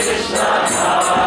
Krishna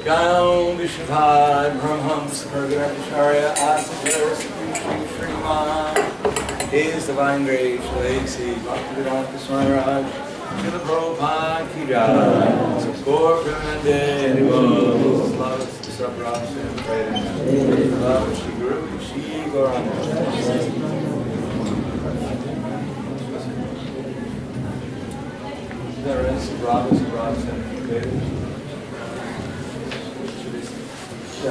Jnanam Vishavad Brahmams Purgaratacharya Asatara Sri Sriman His Divine Grace Lacey Bhaktivedanta Swami Raj Srila Prabhupada Ki Jai Gaur Premanande Haribo Love Sabraham Prayers Love Shri Guru Shri Gauranga. There is Sabraham Prayers. So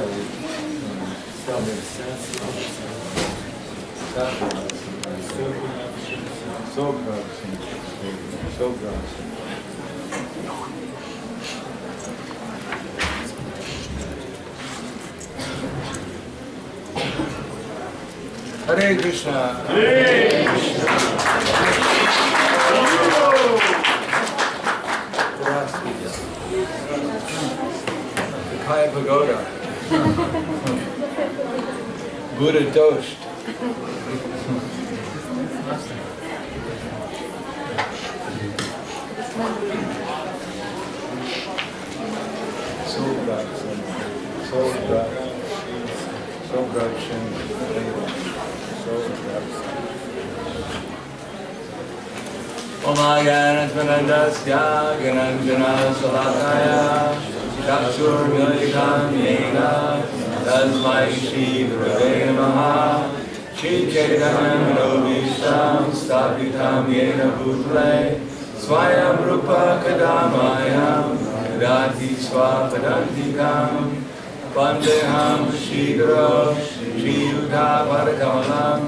Hare Krishna. Hare Krishna. The Kaya Pagoda. Buddha Dost. Omaganatmanandasya gananjana salakaya Chakshur Milikam Yena Tasmai Shri Gurave Namaha Shri Chaitanya Manobhishtam Sthapitam Yena Bhutale Swayam Rupa Kadamayam Kadati Swapadantikam Vandeham Shri Guru Shri Yuddha Padakamalam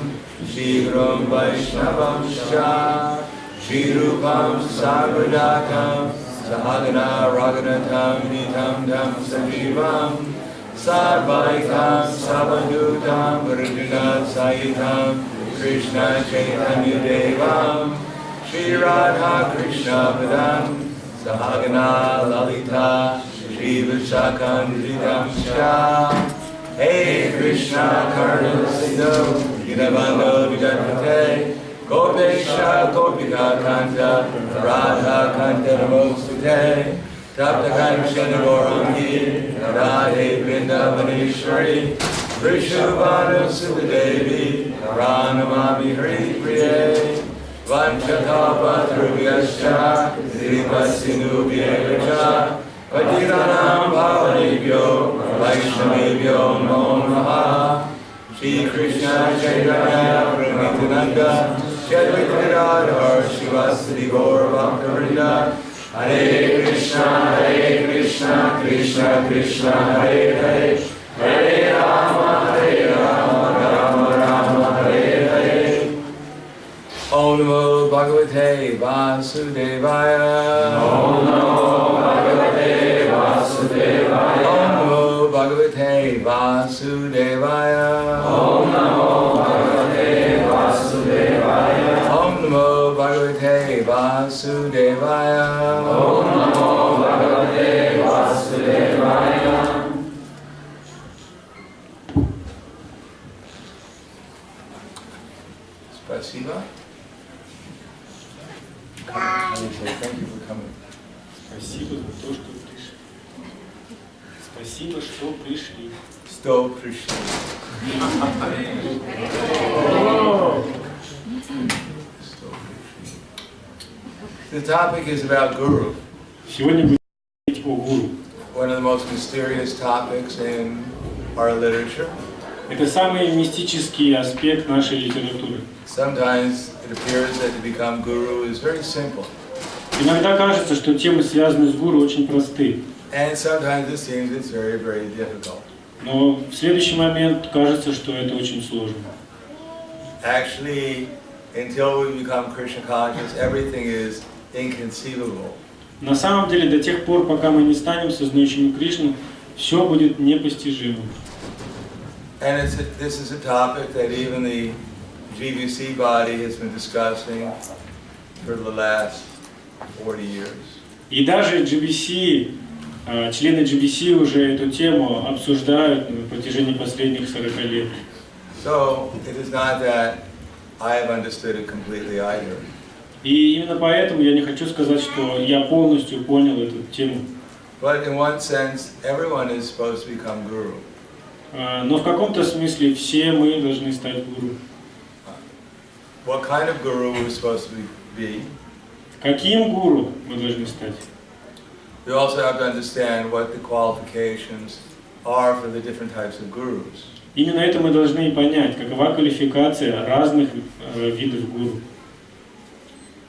Shri Guru Vaishnavam Shah Shri Rupam Sarvadakam Sahagana Raghunatam Nitam Tam Sajivam Sarvaitam Sabadutam Varjuna Sayitam Krishna Chaitanya Devam Shri Radha Krishna Padam Sahagana Lalita Shri Vishakam Shah Hey Krishna Karna Sindhu Dinabando Vijayate Gopesha Gopika Kanta Radha Kanta Namostute Tapta Kanchana Gaurangi Radhe Vrindavaneshwari Vrishabhanu Sudadevi Pranamami Hari Priye Vanchakapa Dhruviyascha Dhripasinubhyevacha Patiranam Bhavanebhyo Vaishnavebhyo Namo Namaha Shri Krishna Chaitanya Prabhu Nityananda Shadvitarada Shivasati Gaur Bhakta Hare Krishna, Krishna Krishna, Hare Hare, Hare Rama, Rama Rama, Hare Hare. Om Namo Bhagavate Vasudevaya. Om Namo Bhagavate Vasudevaya. Om Namo Bhagavate Vasudevaya. Om Namo Bhagavate Vasudevaya. Om Namo Bhagavate Vasudevaya. Om Namo Bhagavate Vasudevaya. Spasiba. Thank you for coming. Спасибо за то, что пришли. Спасибо, что пришли. Что пришли. The topic is about Guru. Сегодня будем говорить о гуру. One of the most mysterious topics in our literature. Это самый мистический аспект нашей литературы. Sometimes it appears that to become guru is very simple. Иногда кажется, что темы, связанные с гуру, очень просты. And sometimes it seems it's very, very difficult. Но в следующий момент кажется, что это очень сложно. Actually, until we become Krishna conscious, everything is inconceivable. На самом деле, до тех пор, пока мы не станем сознающими Кришну, все будет непостижимым. And this is a topic that even the GBC body has been discussing for the last 40 years. И даже GBC, члены GBC уже эту тему обсуждают на протяжении последних 40 лет. So it is not that I have understood it completely either. И именно поэтому я не хочу сказать, что я полностью понял эту тему. But in one sense, everyone is supposed to become guru. Но в каком-то смысле все мы должны стать гуру. What kind of guru we're supposed to be? Каким гуру мы должны стать? We also have to understand what the qualifications are for the different types of gurus. Именно это мы должны и понять, какова квалификация разных видов гуру.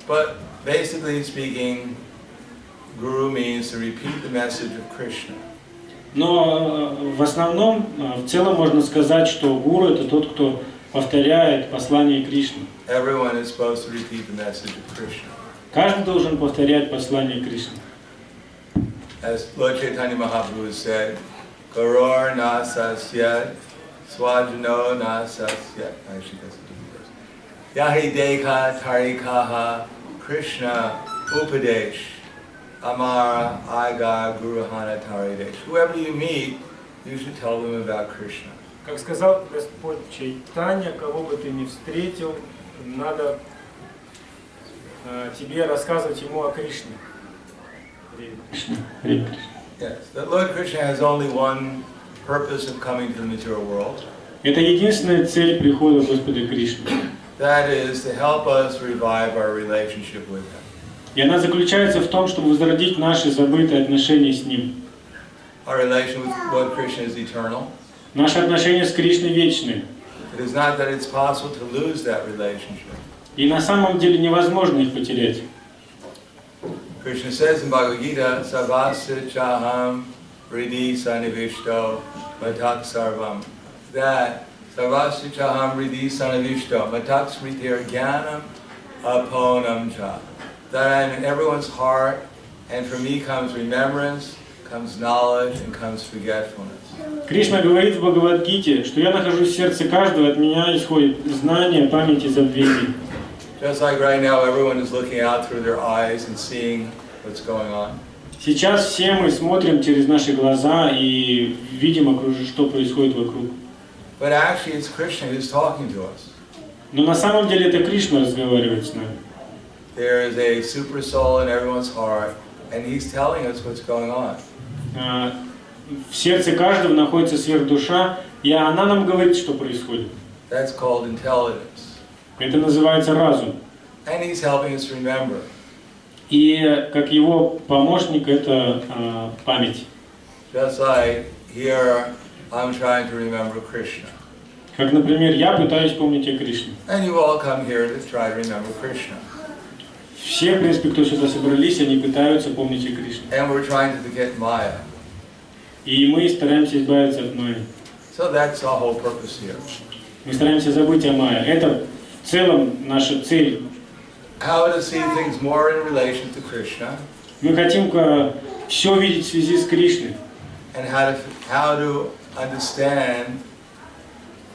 But basically speaking, guru means to repeat the message of Krishna. Но в основном, в целом можно сказать, что гуру — это тот, кто повторяет послание Кришны. Everyone is supposed to repeat the message of Krishna. Каждый должен повторять послание Кришны. As Lord Chaitanya Mahaprabhu said, Gurur na sasyat, swajano na sasyat. Actually, that's the verse. Yahi dekha tarikaha Krishna upadesh. Amara Aiga Guruhana Taridesh. Whoever you meet, you should tell them about Krishna. Как сказал Господь Чайтанья, кого бы ты ни встретил, надо тебе рассказывать ему о Кришне. Yes, the Lord Krishna has only one purpose of coming to the material world. Это единственная цель прихода Господа Кришны. That is to help us revive our relationship with Him. И она заключается в том, чтобы возродить наши забытые отношения с Ним. Our relation with Lord Krishna is eternal. Наши отношения с Кришной вечны. It is not that it's possible to lose that relationship. И на самом деле невозможно их потерять. Krishna says in Bhagavad Gita, Sarvasya Chaham Ridi Sanivishto Matak Sarvam, that Sarvasya Chaham Ridi Sanivishto Matak Smritir Jnanam Aponam Cha. That I am in everyone's heart, and from me comes remembrance, comes knowledge, and comes forgetfulness. Кришна говорит в Бхагавад-гите, что я нахожусь в сердце каждого, от меня исходит знание, память и забвение. Just like right now, everyone is looking out through their eyes and seeing what's going on. Сейчас все мы смотрим через наши глаза и видим, что происходит вокруг. But actually, it's Krishna who's talking to us. Но на самом деле это Кришна разговаривает с нами. There is a super soul in everyone's heart, and he's telling us what's going on. В сердце каждого находится сверхдуша, и она нам говорит, что происходит. That's called intelligence. Это называется разум. And he's helping us remember. И как его помощник это память. Just like here, I'm trying to remember Krishna. Как, например, я пытаюсь помнить о Кришне. And you all come here to try to remember Krishna. Все, в принципе, кто сюда собрались, они пытаются помнить о Кришне. And we're trying to forget Maya. И мы стараемся избавиться от майи. So that's the whole purpose here. Мы стараемся забыть о майе. Это в целом наша цель. How to see things more in relation to Krishna. Мы хотим все видеть в связи с Кришной. And how to understand,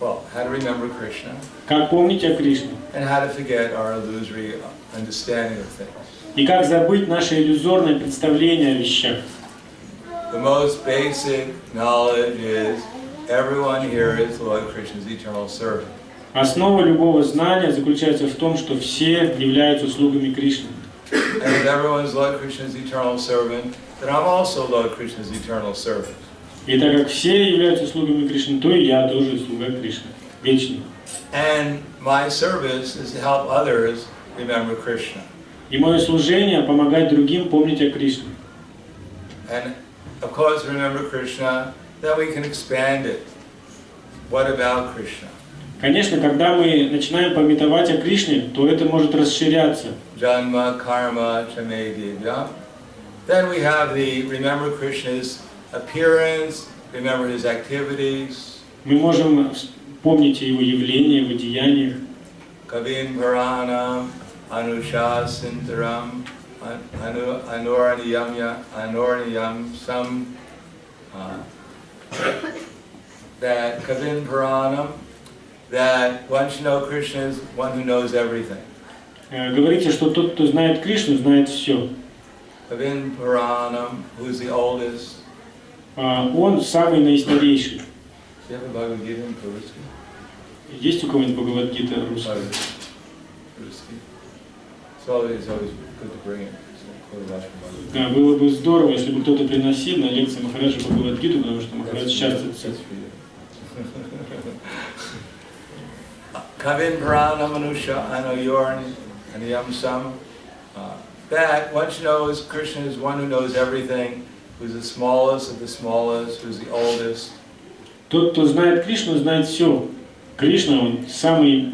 well, how to remember Krishna. Как помнить о Кришне. And how to forget our illusory understanding of things. И как забыть наше иллюзорное представление о вещах. The most basic knowledge is everyone here is Lord Krishna's eternal servant. Основа любого знания заключается в том, что все являются слугами Кришны. And if everyone's Lord Krishna's eternal servant, then I'm also Lord Krishna's eternal servant. И так как все являются слугами Кришны, то и я тоже слуга Кришны, вечный. And my service is to help others remember Krishna. И мое служение помогать другим помнить о Кришне. And of course, remember Krishna, then we can expand it. What about Krishna? Конечно, когда мы начинаем памятовать о Кришне, то это может расширяться. Janma, karma, chamedivya. Then we have the remember Krishna's appearance, remember his activities. Мы можем помнить о его явлении, его деяниях. Kavin Paranam, Anushasintaram, Anorniyam Sam. That Kavin Paranam, that one should know Krishna is one who knows everything. Говорится, что тот, кто знает Кришну, знает все. Kavin Paranam, who's the oldest. Он самый наистарейший. Do you have a Bhagavad Gita in Purusky? Есть у кого-нибудь Бхагавад-гита русская? Purusky. So it's always good to bring it. So. Было бы здорово, если бы кто-то приносил на лекции Махараджа Бхагавад-гиту, потому что Махарадж часто цитирует. Kavin Purana Manusha, I know you're and Yam Sam. That once you know is Krishna is one who knows everything, who's the smallest of the smallest, who's the oldest. Тот, кто знает Кришну, знает все. Кришна, он самый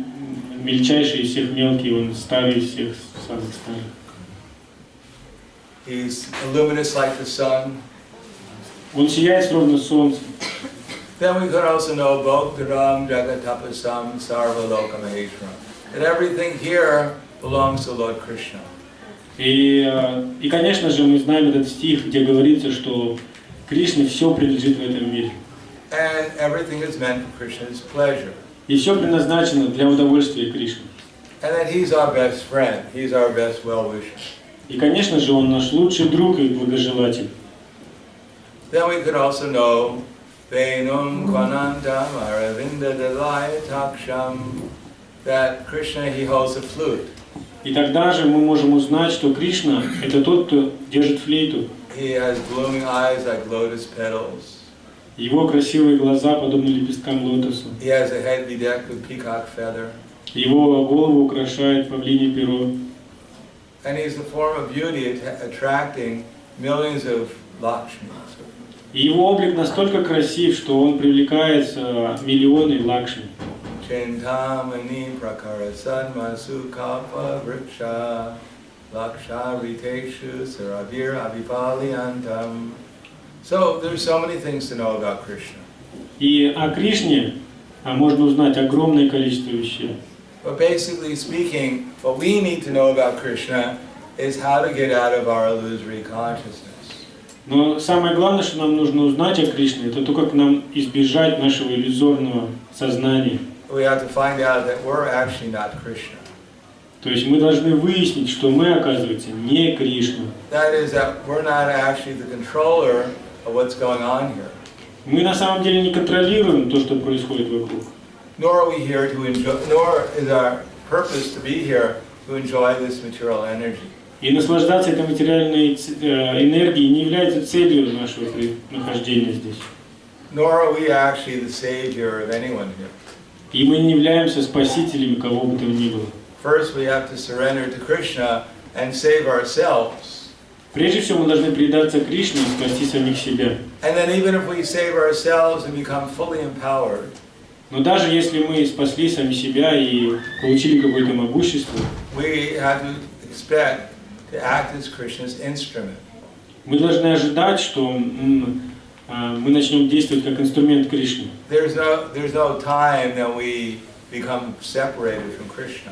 мельчайший из всех мелких, он старый из всех самых старых. He's luminous like the sun. Он сияет словно солнце. Then we could also know Bhoktaram Jagatapasam Sarva Loka Maheshwaram. That everything here belongs to Lord Krishna. И, конечно же, мы знаем этот стих, где говорится, что Кришне все принадлежит в этом мире. And everything is meant for Krishna's pleasure. И все предназначено для удовольствия Кришны. And that he's our best friend. He's our best well-wisher. И, конечно же, он наш лучший друг и благожелатель. Then we could also know Venum Kwanantam Aravinda Dalaya Taksham, that Krishna, he holds a flute. И тогда же мы можем узнать, что Кришна – это тот, кто держит флейту. He has blooming eyes like lotus petals. Его красивые глаза подобны лепесткам лотоса. He has a head bedecked with peacock feather. Его голову украшает павлинье перо. And he's the form of beauty attracting millions of Lakshmis. И его облик настолько красив, что он привлекает миллионы лакшми. Chintamani prakara sanmasu kalpa vriksha laksha riteshu saravir avipaliyantam. So there's so many things to know about Krishna. И о Кришне можно узнать огромное количество вещей. But basically speaking, what we need to know about Krishna is how to get out of our illusory consciousness. Но самое главное, что нам нужно узнать о Кришне, это то, как нам избежать нашего иллюзорного сознания. We have to find out that we're actually not Krishna. То есть мы должны выяснить, что мы, оказывается, не Кришна. That is that we're not actually the controller of what's going on here. Мы на самом деле не контролируем то, что происходит вокруг. Nor are we here to enjoy, nor is our purpose to be here to enjoy this material energy. И наслаждаться этой материальной энергией не является целью нашего нахождения здесь. Nor are we actually the savior of anyone here. И мы не являемся спасителями кого бы то ни было. First, we have to surrender to Krishna and save ourselves. Прежде всего мы должны предаться Кришне и спасти самих себя. And then even if we save ourselves and become fully empowered, Но даже если мы спасли сами себя и получили какое-то могущество, we have to expect to act as Krishna's instrument. мы должны ожидать, что мы начнем действовать как инструмент Кришны. There's no time that we become separated from Krishna.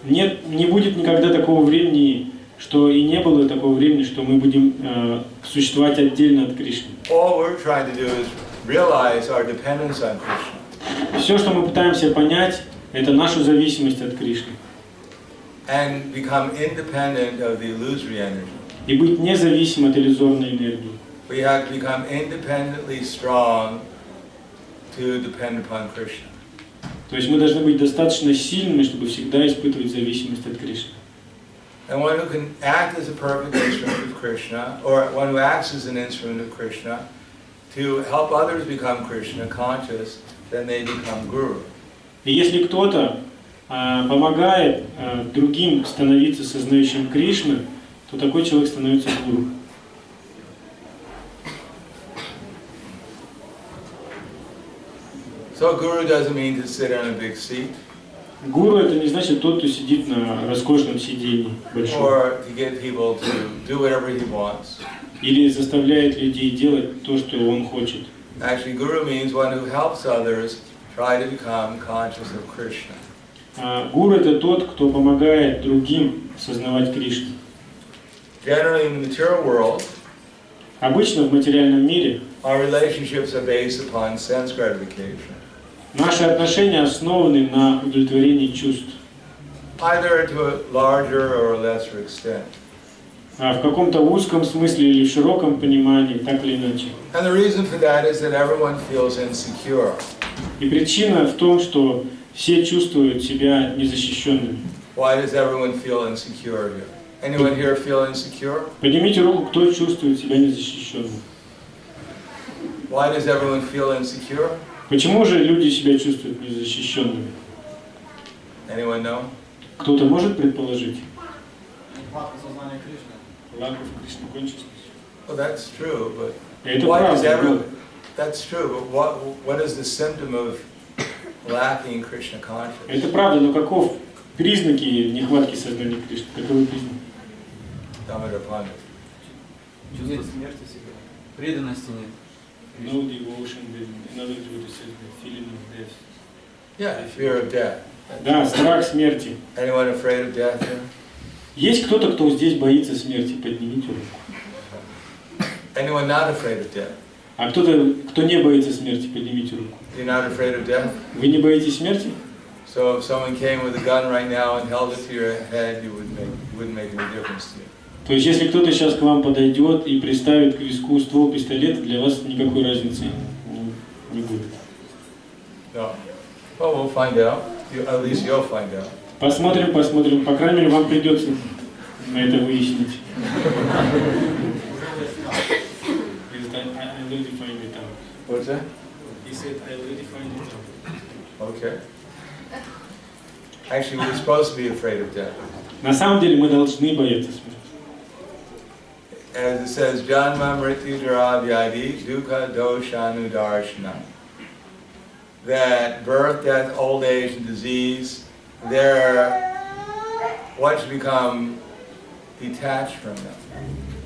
Не будет никогда такого времени, что и не было такого времени, что мы будем существовать отдельно от Кришны. All we're trying to do is realize our dependence on Krishna. Все, что мы пытаемся понять, это нашу зависимость от Кришны. And become independent of the illusory energy. И быть независимым от иллюзорной энергии. We have to become independently strong to depend upon Krishna. То есть мы должны быть достаточно сильными, чтобы всегда испытывать зависимость от Кришны. And one who can act as a perfect instrument of Krishna, or one who acts as an instrument of Krishna, to help others become Krishna conscious, then they become guru. И если кто-то помогает другим становиться сознающим Кришну, то такой человек становится гуру. So guru doesn't mean to sit on a big seat. Гуру это не значит тот, кто сидит на роскошном сиденье большом. Or to get people to do whatever he wants. Или заставляет людей делать то, что он хочет. Actually, guru means one who helps others try to become conscious of Krishna. Гуру это тот, кто помогает другим осознавать Кришну. Generally, in the material world, Обычно в материальном мире our relationships are based upon sense gratification. наши отношения основаны на удовлетворении чувств. Either to a larger or a lesser extent. В каком-то узком смысле или в широком понимании, так или иначе. And the reason for that is that everyone feels insecure. И причина в том, что все чувствуют себя незащищенными. Why does everyone feel insecure here? Anyone here feel insecure? Поднимите руку, кто чувствует себя незащищенным. Why does everyone feel insecure? Почему же люди себя чувствуют незащищенными? Anyone know? Кто-то может предположить? Нехватка сознания Кришны. Lack of Krishna consciousness. Well, that's true, but Это why does правда. everyone? That's true, but what is the symptom of lacking Krishna consciousness? Это правда, но каков признаки нехватки сознания Кришны? Каковы признаки? Damodar Pandit. Чувство смерти всегда. Преданности нет. No devotion, another devotee says the feeling of death. Yeah, fear of death. Да, страх смерти. Anyone afraid of death here? Есть кто-то, кто здесь боится смерти? Поднимите руку. Anyone not afraid of death? А кто-то, кто не боится смерти, поднимите руку. You're not afraid of death? Вы не боитесь смерти? So if someone came with a gun right now and held it to your head, it wouldn't make any difference to you. То есть, если кто-то сейчас к вам подойдет и приставит к виску ствол пистолета, для вас никакой разницы не будет. No. Well, we'll find out. At least you'll find out. Посмотрим, посмотрим. По крайней мере, вам придется на это выяснить. I already find it out. What's that? He said, I already find it out. Okay. Actually, we're supposed to be afraid of death. На самом деле, мы должны бояться смерти. As it says, Janma Mrityu Jara Vyadi Dukkha Doshanu Darshana. That birth, death, old age, and disease, they're what should become detached from them.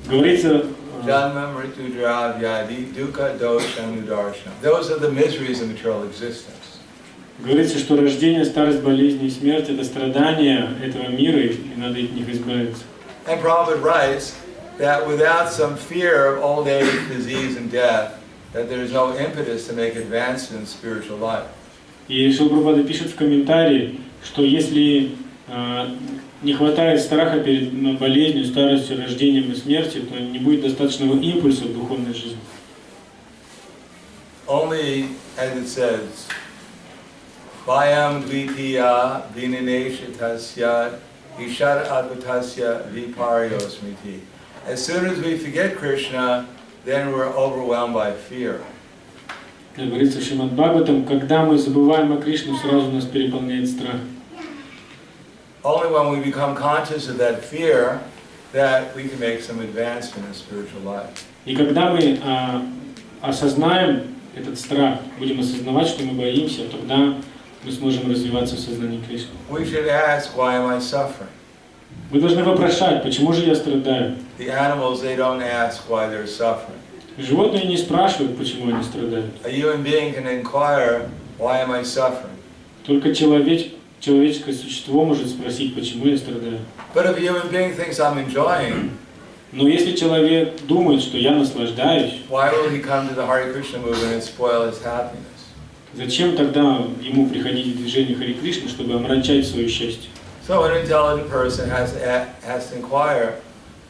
Говорится, Janma Mrityu Jara Vyadi Dukkha Doshanu Darshana. Those are the miseries of material existence. говорится, что рождение, старость, болезни и смерть – это страдания этого мира, и надо от них избавиться. And Prabhupada writes that without some fear of old age, disease, and death, that there is no impetus to make advancement in spiritual life. И Шрила Прабхупада пишет в комментарии, что если не хватает страха перед болезнью, старостью, рождением и смертью, то не будет достаточного импульса в духовной жизни. Only, as it says, Vayam dvitiya vinaneshitasya ishar advatasya viparyosmiti. As soon as we forget Krishna, then we're overwhelmed by fear. Как говорится в Шримад Бхагаватам, когда мы забываем о Кришне, сразу нас переполняет страх. Only when we become conscious of that fear, that we can make some advancement in spiritual life. И когда мы осознаем этот страх, будем осознавать, что мы боимся, тогда мы сможем развиваться в сознании Кришны. We should ask, why am I suffering? Мы должны вопрошать, почему же я страдаю. The animals, they don't ask why they're suffering. Животные не спрашивают, почему они страдают. A human being can inquire, why am I suffering? Только человеческое существо может спросить, почему я страдаю. But if a human being thinks I'm enjoying, Но если человек думает, что я наслаждаюсь, why will he come to the Hare Krishna movement and spoil his happiness? зачем тогда ему приходить в движение Харе Кришны, чтобы омрачать свое счастье? So an intelligent person has to inquire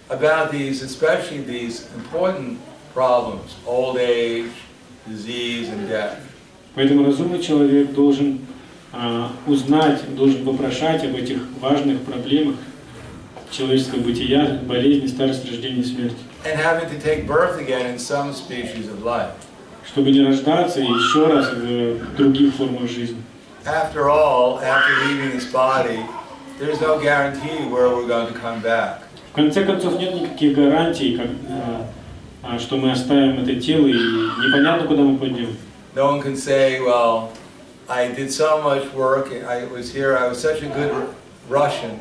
about these, especially these important problems, old age, disease, and death. Поэтому разумный человек должен узнать, должен вопрошать об этих важных проблемах человеческого бытия, болезни, старость, рождение и смерть. And having to take birth again in some species of life. Чтобы не рождаться еще раз в других формах жизни. After all, after leaving this body, there's no guarantee where we're going to come back. В конце концов, нет никаких гарантий, что мы оставим это тело и непонятно, куда мы пойдем. No one can say, well, I did so much work, I was here, I was such a good Russian,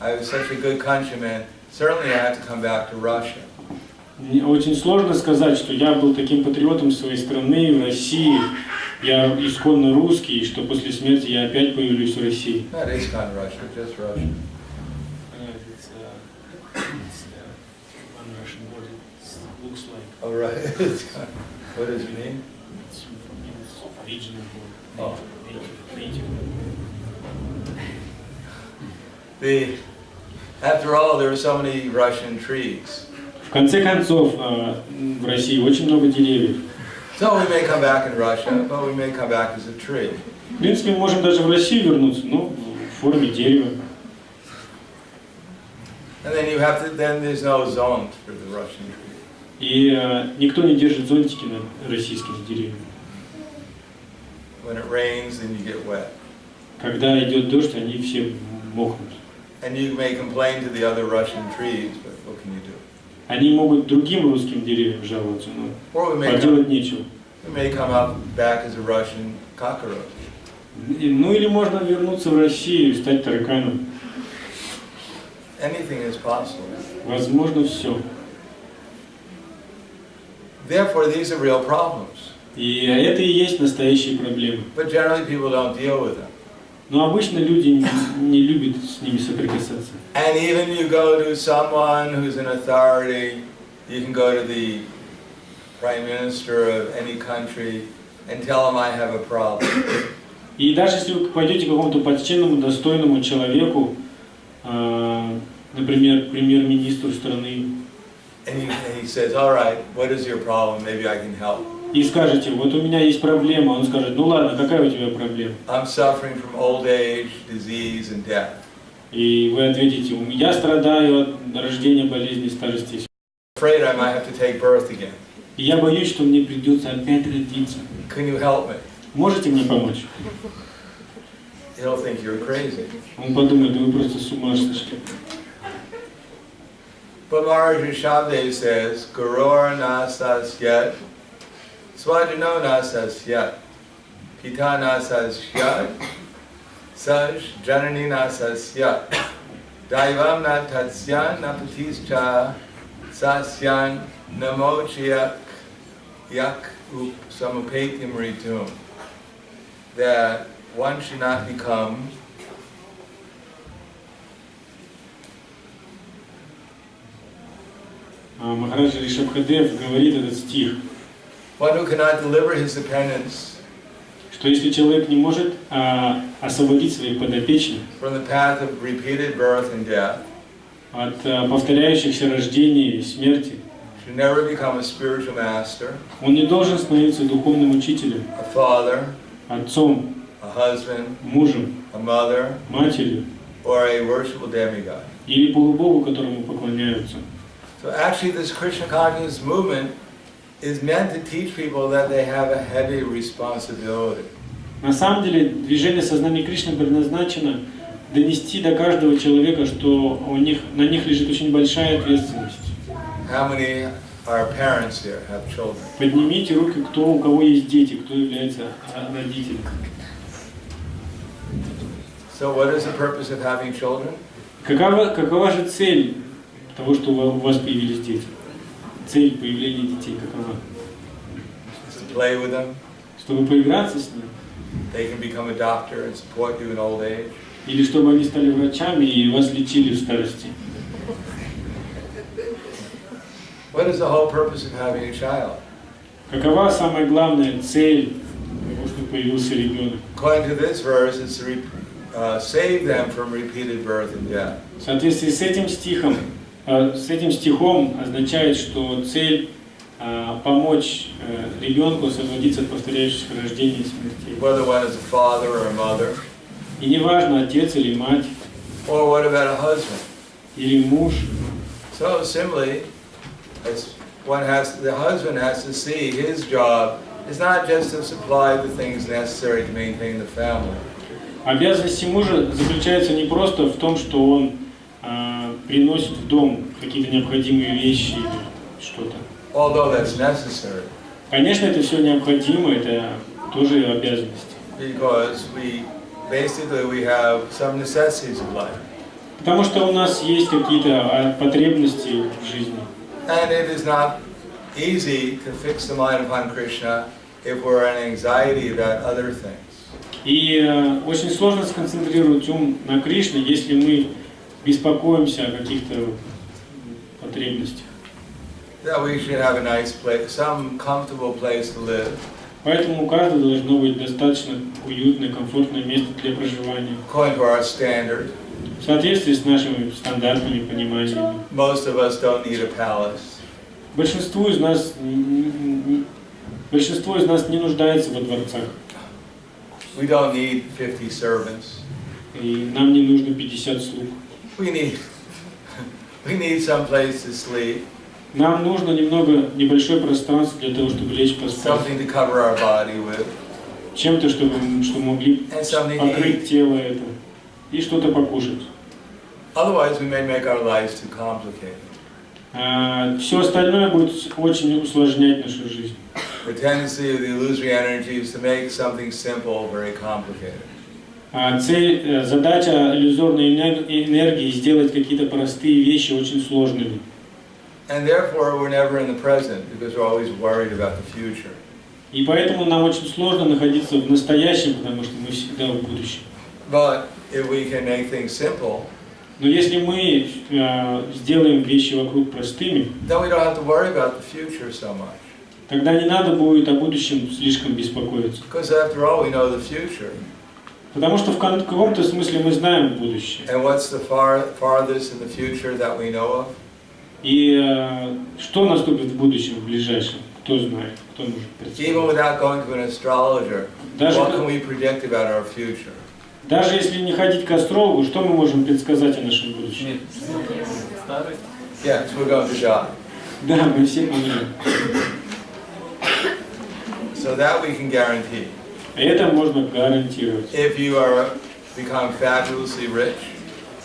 I was such a good countryman, certainly I have to come back to Russia. Очень сложно сказать, что я был таким патриотом своей страны, в России, я исконно русский, и что после смерти я опять появлюсь в России. Not ISKCON Russia, just Russia. It's one Russian word. It looks like. Oh, right. ISKCON. What does it mean? It's regional Oh. native. After all, there are so many Russian trees. В конце концов, в России очень много деревьев. So we may come back in Russia, but we may come back as a tree. В принципе, мы можем даже в Россию вернуться, но в форме дерева. And then you have to, then there's no zones for the Russian tree. И никто не держит зонтики над российскими деревьями. When it rains, then you get wet. Когда идет дождь, они все мокнут. And you may complain to the other Russian trees, but what can you do? Они могут другим русским деревьям жаловаться, но поделать нечего. It may come up back as a Russian cockroach. Ну или можно вернуться в Россию и стать тараканом. Anything is possible. Возможно все. Therefore, these are real problems. И это и есть настоящие проблемы. But generally, people don't deal with them. Но обычно люди не любят с ними соприкасаться. And even you go to someone who's in authority, you can go to the prime minister of any country and tell him I have a problem. И даже если вы пойдете к какому-то почтенному, достойному человеку, например, премьер-министру страны, And he says, all right, what is your problem? Maybe I can help. и скажете, вот у меня есть проблема, он скажет, ну ладно, какая у тебя проблема? I'm suffering from old age, disease, and death. И вы ответите, я страдаю от рождения, болезни, старости. Afraid I might have to take birth again. И я боюсь, что мне придется опять родиться. Can you help me? Можете мне помочь? He'll think you're crazy. Он подумает, да вы просто с ума сошли. But Maharaj Rishabdev says, Guror nasasyat, Swajano nasasyat, Pita nasasyat, Saj janani nasasyat, Daivam natatsyan napatischa, Sasyan namochiyak yak up samapatyam ritum. That one should not become Махараджа Ришабхадев говорит этот стих, one who cannot deliver his dependents что если человек не может освободить своих подопечных from the path of repeated birth and death, от повторяющихся рождений и смерти, should never become a spiritual master, он не должен становиться духовным учителем, a father, отцом, a husband, мужем, a mother, матерью or a worshipful demigod. или полубогу, которому поклоняются. So actually this Krishna consciousness movement is meant to teach people that they have a heavy responsibility. На самом деле движение сознания Кришны предназначено донести до каждого человека, что на них лежит очень большая ответственность. How many are parents here, have children? Поднимите руки, у кого есть дети, кто является родителем. So what is the purpose of having children? Какова же цель того, что у вас появились дети? Цель появления детей какова? To play with them. Чтобы поиграться с ними? They can become a doctor and support you in old age. Или чтобы они стали врачами и вас лечили в старости? What is the whole purpose of having a child? Какова самая главная цель того, что появился ребенок? According to this verse, it's to save them from repeated birth and death. В соответствии с этим стихом означает, что цель помочь ребенку освободиться от повторяющихся рождений и смертей. Whether one is a father or a mother. И неважно, отец или мать. Or what about a husband? Или муж. So similarly, the husband has to see his job is not just to supply the things necessary to maintain the family. Обязанности мужа заключаются не просто в том, что он приносит в дом какие-то необходимые вещи или что-то. Although that's necessary. Конечно, это все необходимо, это тоже обязанность. Because we have some necessities of life. Потому что у нас есть какие-то потребности в жизни. And it is not easy to fix the mind upon Krishna if we're in anxiety about other things. И очень сложно сконцентрировать ум на Кришне, если мы беспокоимся о каких-то потребностях. That we should have a nice place, some comfortable place to live. Поэтому у каждого должно быть достаточно уютное, комфортное место для проживания. According to our standard. В соответствии с нашими стандартными пониманиями. Most of us don't need a palace. Большинство из нас не нуждается во дворцах. We don't need 50 servants. И нам не нужно 50 слуг. We need We need some place to sleep, Нам нужно небольшое пространство для того, чтобы лечь поспать. something to cover our body with, Чем-то, чтобы могли and something to покрыть eat. тело это. И что-то покушать. Otherwise, we may make our lives too complicated. Все остальное будет очень усложнять нашу жизнь. The tendency of the illusory energy is to make something simple very complicated. Задача иллюзорной энергии сделать какие-то простые вещи очень сложными. And therefore, we're never in the present because we're always worried about the future. И поэтому нам очень сложно находиться в настоящем, потому что мы всегда в будущем. But if we can make things simple, Но если мы сделаем вещи вокруг простыми, then we don't have to worry about the future so much. тогда не надо будет о будущем слишком беспокоиться. Because after all, we know the future. Потому что в каком-то смысле мы знаем будущее. And what's the farthest in the future that we know of? И что наступит в будущем, в ближайшем? Кто знает, кто может Even представить? without going to an astrologer, what can we predict about our future? Даже если не ходить к астрологу, что мы можем предсказать о нашем будущем? Старый. Yes, we're going to die. Да, мы все помрем. So that we can guarantee. Это можно гарантировать. If you become fabulously rich,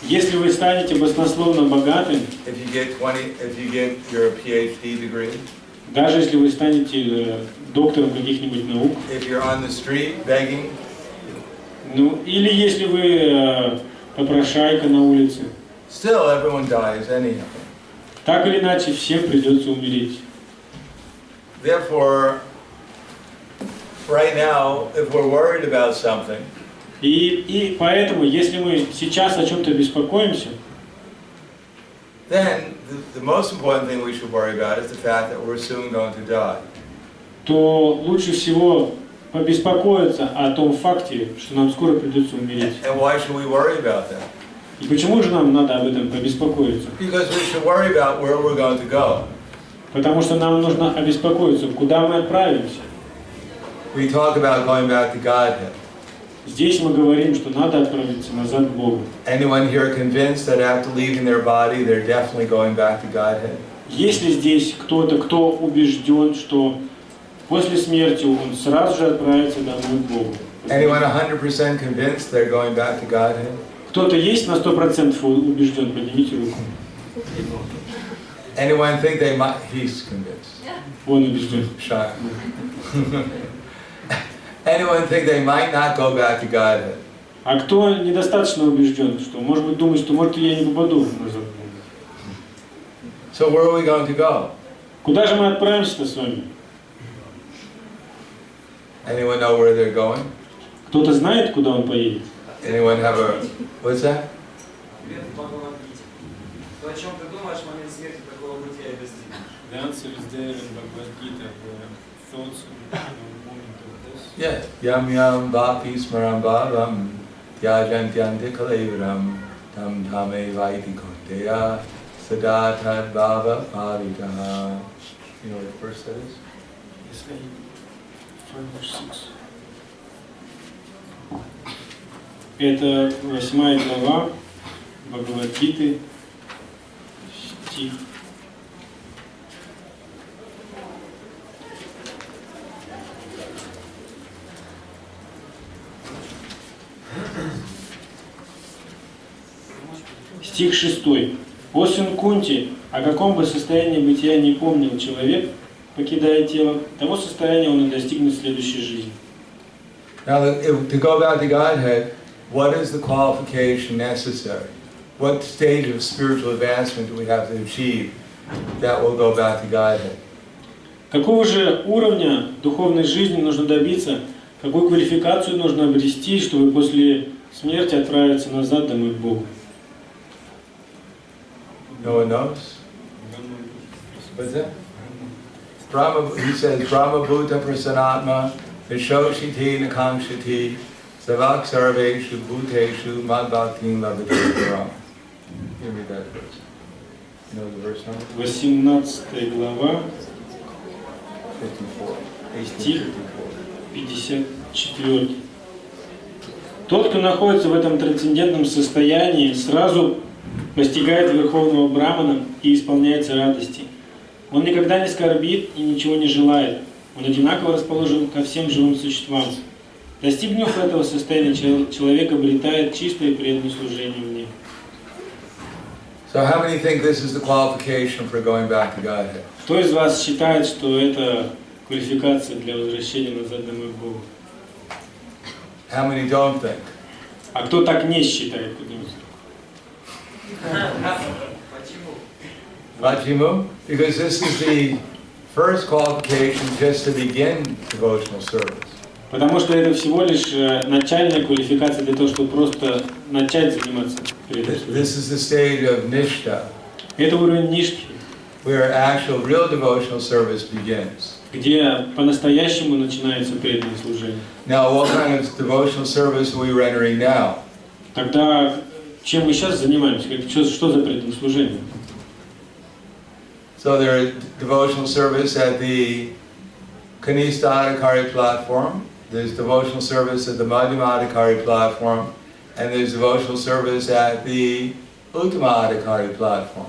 Если вы станете баснословно богатым, if you get your PhD degree, даже если вы станете доктором каких-нибудь наук, if you're on the street begging, ну или если вы попрошайка на улице, still everyone dies anyhow. так или иначе всем придется умереть. Therefore, right now, if we're worried about something, И поэтому, если мы сейчас о чем-то беспокоимся, then the most important thing we should worry about is the fact that we're soon going to die. то лучше всего побеспокоиться о том факте, что нам скоро придется умереть. And why should we worry about that? И почему же нам надо об этом побеспокоиться? Because we should worry about where we're going to go. Потому что нам нужно обеспокоиться, куда мы отправимся. We talk about going back to Godhead. Здесь мы говорим, что надо отправиться назад к Богу. Anyone here convinced that after leaving their body, they're definitely going back to Godhead? Есть ли здесь кто-то, кто убежден, что после смерти он сразу же отправится домой к Богу? Anyone 100% convinced they're going back to Godhead? Кто-то есть на 100% убежден? Поднимите руку. Anyone think they might? He's convinced. Он убежден. Shy. Anyone think they might not go back to Godhead? А кто недостаточно убежден, что, может быть, думает, что, может, я не попаду назад к Богу? So where are we going to go? Куда же мы отправимся-то с вами? Anyone know where they're going? Кто-то знает, куда он поедет? Anyone have a, what's that? То, о чем ты думаешь, в момент смерти такого бытия и достигнешь. The answer is there in Bhagavad Gita, the thoughts in the moment of death. Yes. Yam yam bhakti smaram bhavam tyajantyanti kalevaram tam thame vaiti konteya sadatad bhava pavitaha. You know what the verse that is? Yes, 5 or 6. Это 8 глава Бхагавад-гиты, стих. Стих 6. «О сын Кунти, о каком бы состоянии бытия не помнил человек, покидая тело, того состояния он и достигнет в следующей жизни». Now, to go back to Godhead, what is the qualification necessary? What stage of spiritual advancement do we have to achieve that will go back to Godhead? Какого же уровня духовной жизни нужно добиться, какую квалификацию нужно обрести, чтобы после смерти отправиться назад домой к Богу? No one knows? What's that? Brahma, he says, Brahma Bhuta Prasanatma Vishoshiti Nakamshiti Savak Sarveshu Bhuteshu Mad Bhaktin Labhati Param. You read that verse. You know the verse number? 18 глава, 54. стих 54. Тот, кто находится в этом трансцендентном состоянии, сразу постигает Верховного Брамана и исполняется радости. Он никогда не скорбит и ничего не желает. Он одинаково расположен ко всем живым существам. Достигнув этого состояния, человек обретает чистое и преданное служение мне. So how many think this is the qualification for going back to Godhead? Кто из вас считает, что это квалификация для возвращения назад домой к Богу? How many don't think? А кто так не считает? Vachimu? Because this is the first qualification just to begin devotional service. Потому что это всего лишь начальная квалификация для того, чтобы просто начать заниматься преданным служением. This is the stage of Nishta, Это уровень ништхи, where actual real devotional service begins. где по-настоящему начинается преданное служение. Now, what kind of devotional service are we rendering now? Тогда чем мы сейчас занимаемся? Что за преданное служение? So there is devotional service at the Kanista Adhikari platform, there's devotional service at the Madhyama Adhikari platform, and there's devotional service at the Uttama Adhikari platform.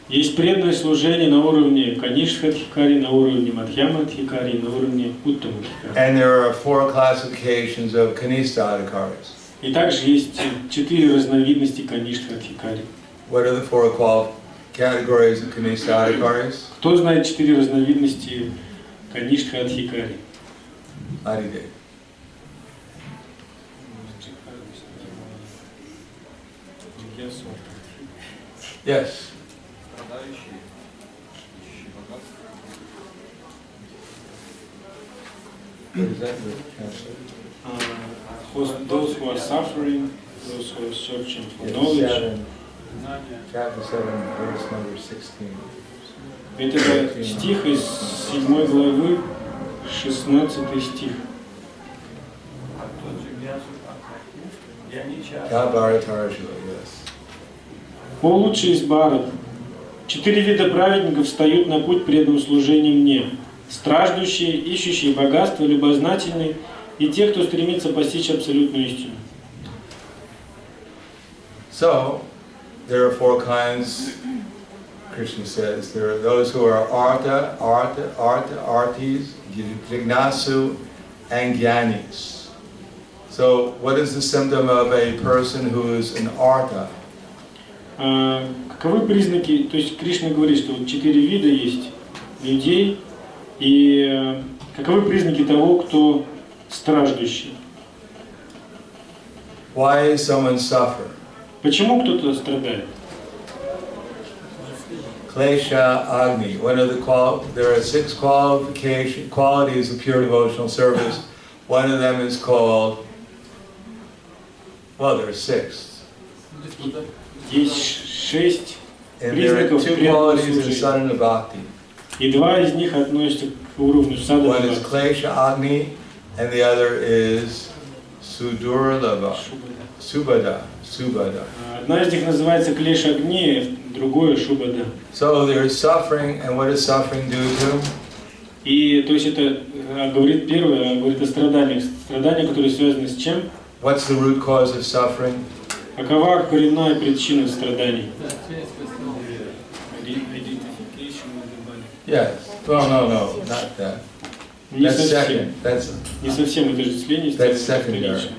Есть преданное служение на уровне Канишха-Адхикари, на уровне Мадхьяма-Адхикари, на уровне Уттама-Адхикари. And there are 4 classifications of Kanista Adhikaris. И также есть 4 разновидности Канишха-Адхикари. What are the 4 categories of Kanista Adhikaris? Кто знает 4 разновидности Канишха-Адхикари? Adidev. Yes. What is that translate? Those who are suffering, those who are searching for knowledge. Chapter 7, verse number 16. Это стих из 7 главы, 16 стих. Yes. О лучший из баров, 4 вида праведников встают на путь преданного служения мне. Страждущие, ищущие богатство, любознательные и те, кто стремится постичь абсолютную истину. So, there are 4 kinds, Krishna says. There are those who are artis, jignasu, and gyanis. So, what is the symptom of a person who is an arta? Каковы признаки, то есть Кришна говорит, что вот 4 вида есть людей, и каковы признаки того, кто страждущий? Why is someone suffer? Почему кто-то страдает? Klesha Agni. There are 6 qualities of pure devotional service. One of them is called, well, there are 6. Есть 6 And there are признаков 2 преданного qualities in служения. sadhana bhakti. И 2 из них относятся к уровню садхана One is бхакти. Klesha Agni, and the other is Sudurlabha. Subhada. Одна из них называется клеш огни, другое шубада. So there is suffering, and what does suffering do to? И то есть это говорит первое, говорит о страданиях. Страдания, которые связаны с чем? What's the root cause of suffering? Какова коренная причина страданий? Yes. Well, no, not that. Не That's совсем. second. Не совсем отождествление. That's secondary.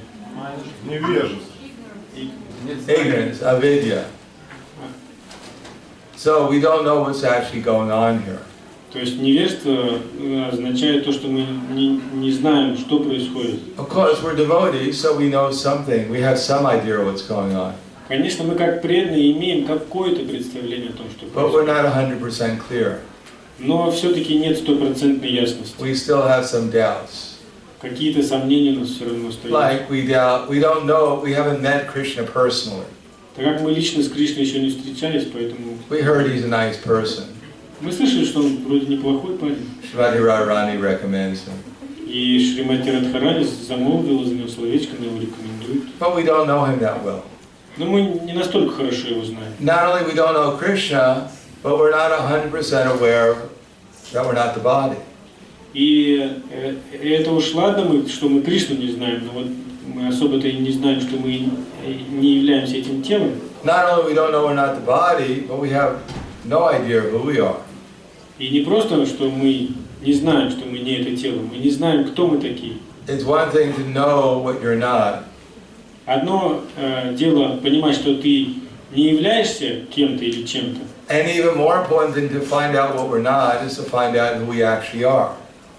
Невежество. Ignorance, avidya. So we don't know what's actually going on here. То есть невежество означает то, что мы не знаем, что происходит. Of course, we're devotees, so we know something. We have some idea what's going on. Конечно, мы как преданные имеем какое-то представление о том, что But we're происходит. not 100% clear. Но все-таки нет стопроцентной ясности. We still have some doubts. Какие-то сомнения у нас все равно остаются. Like we doubt, we don't know, we haven't met Krishna personally. Так как мы лично с Кришной еще не встречались, поэтому We heard he's a nice person. мы слышали, что он вроде неплохой парень. Shrimati Radharani recommends him. И Шримати Радхарани замолвила за него словечко, она его рекомендует. But we don't know him that well. Но мы не настолько хорошо его знаем. Not only we don't know Krishna, but we're not 100% aware that we're not the body. И это уж ладно, что мы Кришну не знаем, но вот мы особо-то и не знаем, что мы не являемся этим телом. not only we don't know we're not the body, but we have no idea who we are. И не просто, что мы не знаем, что мы не это тело, мы не знаем, кто мы такие. It's one thing to know what you're not, Одно дело понимать, что ты не являешься кем-то или чем-то. and even more important than to find out what we're not is to find out who we actually are.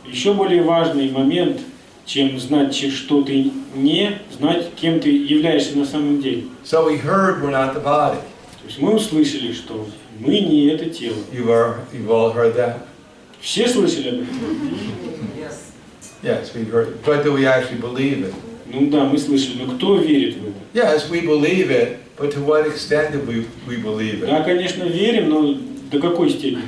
Еще более важный момент, чем знать, что ты не, знать, кем ты являешься на самом деле. So we heard we're not the body. То есть мы услышали, что мы не это тело. You've all heard that? Все слышали об этом? Yes. Yes, we've heard it. But do we actually believe it? Ну да, мы слышали, но кто верит в это? Yes, we believe it, but to what extent do we believe it? Да, конечно, верим, но до какой степени?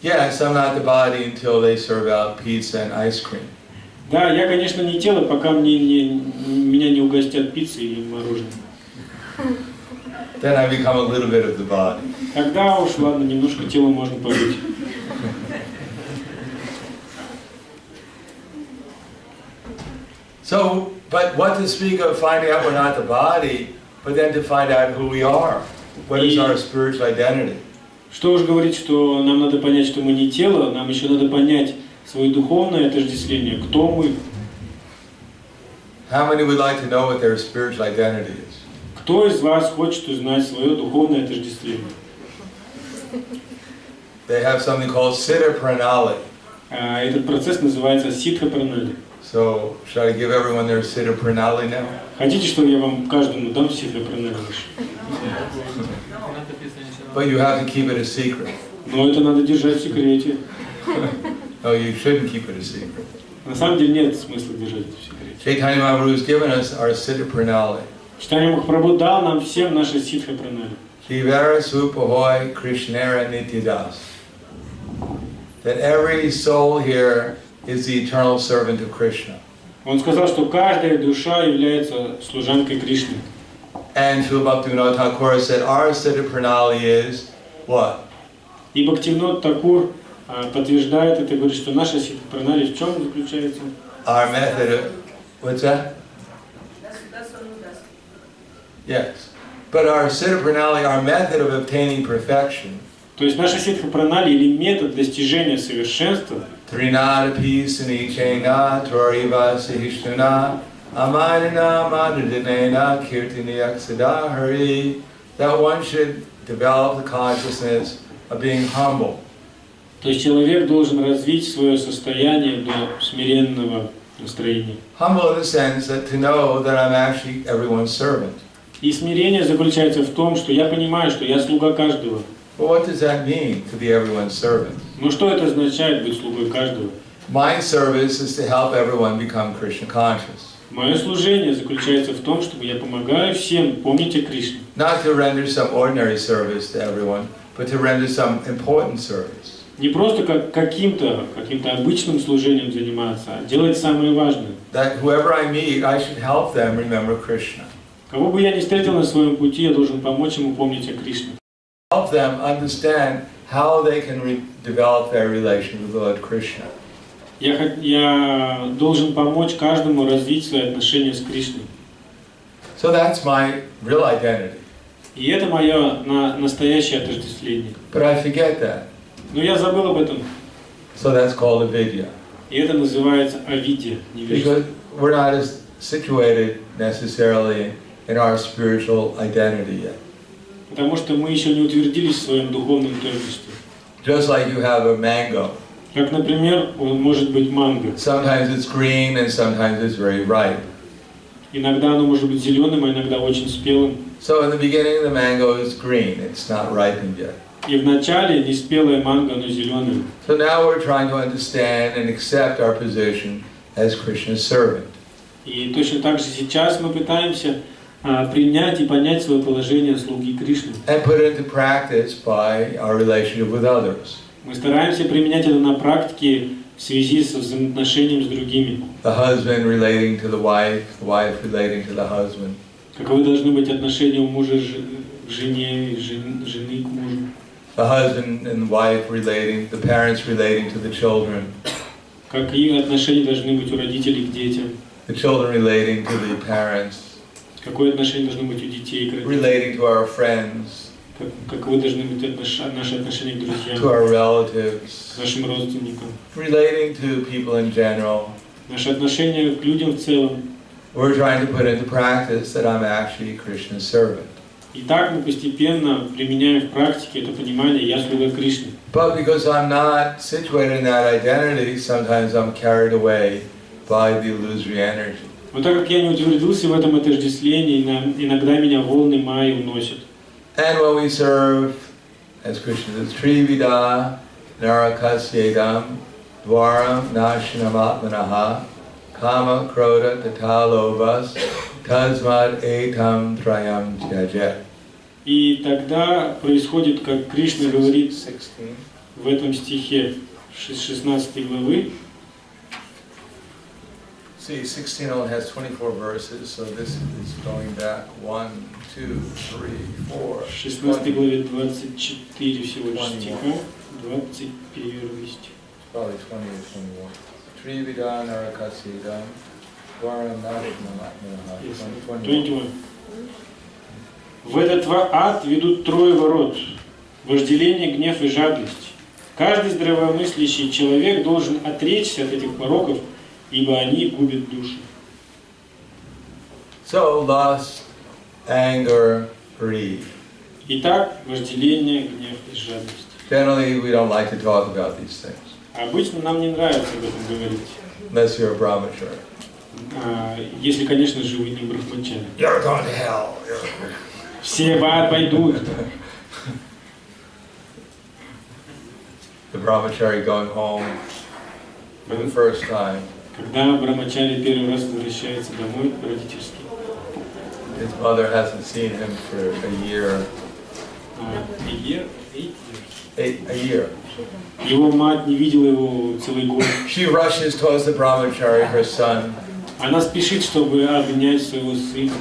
Yes, I'm not the body until they serve out pizza and ice cream. Да, я, конечно, не тело, пока меня не угостят пиццей или мороженым. Then I become a little bit of the body. Тогда уж, ладно, немножко тело можно побыть. So, but what to speak of finding out we're not the body, but then to find out who we are. What is our spiritual identity? Что уж говорить, что нам надо понять, что мы не тело, нам еще надо понять свое духовное отождествление, кто мы. How many would like to know what their spiritual identity is? Кто из вас хочет узнать свое духовное отождествление? They have something called Siddha Pranali. Этот процесс называется ситха пранали. So, should I give everyone their Siddha Pranali now? Хотите, что я вам каждому дам ситха пранали? But you have to keep it a secret. Но это надо держать в секрете. No, you shouldn't keep it a secret. На самом деле нет смысла держать это в секрете. Chaitanya Mahaprabhu has given us our Siddha Pranali. Читание Махапрабху дал нам всем наши ситха пранали. Jivara Supahoy Krishnera Nityadas. That every soul here is the eternal servant of Krishna. Он сказал, что каждая душа является служанкой Кришны. And Srila Bhaktivinoda Thakur said our Siddha Pranali is what? И Бхактивинод Такур подтверждает это, говорит, что наша ситха пранали в чем заключается? Our method of, what's that? Yes. But our Siddha Pranali, our method of obtaining perfection, То есть наша ситха пранали или метод достижения совершенства Trinada Pisani Chaina Tvariva Sahishtuna Amanina Madhudinena Kirtini Aksada Hari, that one should develop the consciousness of being humble. То есть человек должен развить свое состояние до смиренного настроения. Humble in the sense that to know that I'm actually everyone's servant. И смирение заключается в том, что я понимаю, что я слуга каждого. Well, what does that mean, to be everyone's servant? Но что это означает быть слугой каждого? My service is to help everyone become Krishna conscious. Мое служение заключается в том, чтобы я помогаю всем помнить о Кришне. Not to render some ordinary service to everyone, but to render some important service. Не просто как каким-то обычным служением заниматься, а делать самое важное. That whoever I meet, I should help them remember Krishna. Кого бы я ни встретил на своем пути, я должен помочь ему помнить о Кришне. Help them understand how they can develop their relation with Lord Krishna. Я должен помочь каждому развить свои отношения с Кришной. So that's my real identity. И это мое настоящее отождествление. But I forget that. Но я забыл об этом. So that's called avidya. И это называется авидья, невежество. Because we're not as situated necessarily in our spiritual identity yet. Потому что мы еще не утвердились в своем духовном тождестве. Just like you have a mango. Как, например, он может быть манго. Sometimes it's green and sometimes it's very ripe. Иногда оно может быть зеленым, а иногда очень спелым. So in the beginning the mango is green, it's not ripened yet. И вначале не спелое манго, но зеленое. So now we're trying to understand and accept our position as Krishna's servant. И точно так же сейчас мы пытаемся принять и понять свое положение слуги Кришны. And put it into practice by our relationship with others. Мы стараемся применять это на практике в связи со взаимоотношением с другими. The husband relating to the wife relating to the husband. Каковы должны быть отношения у мужа к жене, жены к мужу. The husband and wife relating, the parents relating to the children. Какие отношения должны быть у родителей к детям. The children relating to the parents. Какое отношение должно быть у детей к родителям? relating to our friends, Каковы должны быть наши отношения к to друзьям, our relatives, к нашим родственникам, relating to people in general. наши отношения к людям в целом. We're trying to put into practice that I'm actually Krishna's servant. И так мы постепенно применяем в практике это понимание «я слуга Кришны». But because I'm not situated in that identity, sometimes I'm carried away by the illusory energy. Но так как я не утвердился в этом отождествлении, иногда меня волны майи уносят. And when we serve, as Krishna says, Trivida Narakasyedam Dwaram Nashinamatmanaha Kama Kroda Tatalobas Tasmad Etam Trayam Tyajet. И тогда происходит, как Кришна говорит 16. в этом стихе 16 главы. See, 16 only has 24 verses, so this is going back 1, 2, 3, 4. В 16 главе 24 всего лишь стиха, 21 стих. Probably 20 or 21. Trivida Narakasyedam Dwaram Nashinamatmanaha. 21. В этот ад ведут трое ворот – вожделение, гнев и жадность. Каждый здравомыслящий человек должен отречься от этих пороков, ибо они губят душу. So, lust, anger, greed. Итак, вожделение, гнев и жадность. Generally, we don't like to talk about these things, Обычно нам не нравится об этом говорить. unless you're a brahmachari. Если, конечно же, вы не брахмачари. You're going to hell. Все в ад пойдут. The brahmachari going home for the first time. Когда брахмачари первый раз возвращается домой родительский, His mother hasn't seen him for a year. A year. Его мать не видела его целый год. She rushes towards the brahmachari, her son, Она спешит, чтобы обнять своего сына.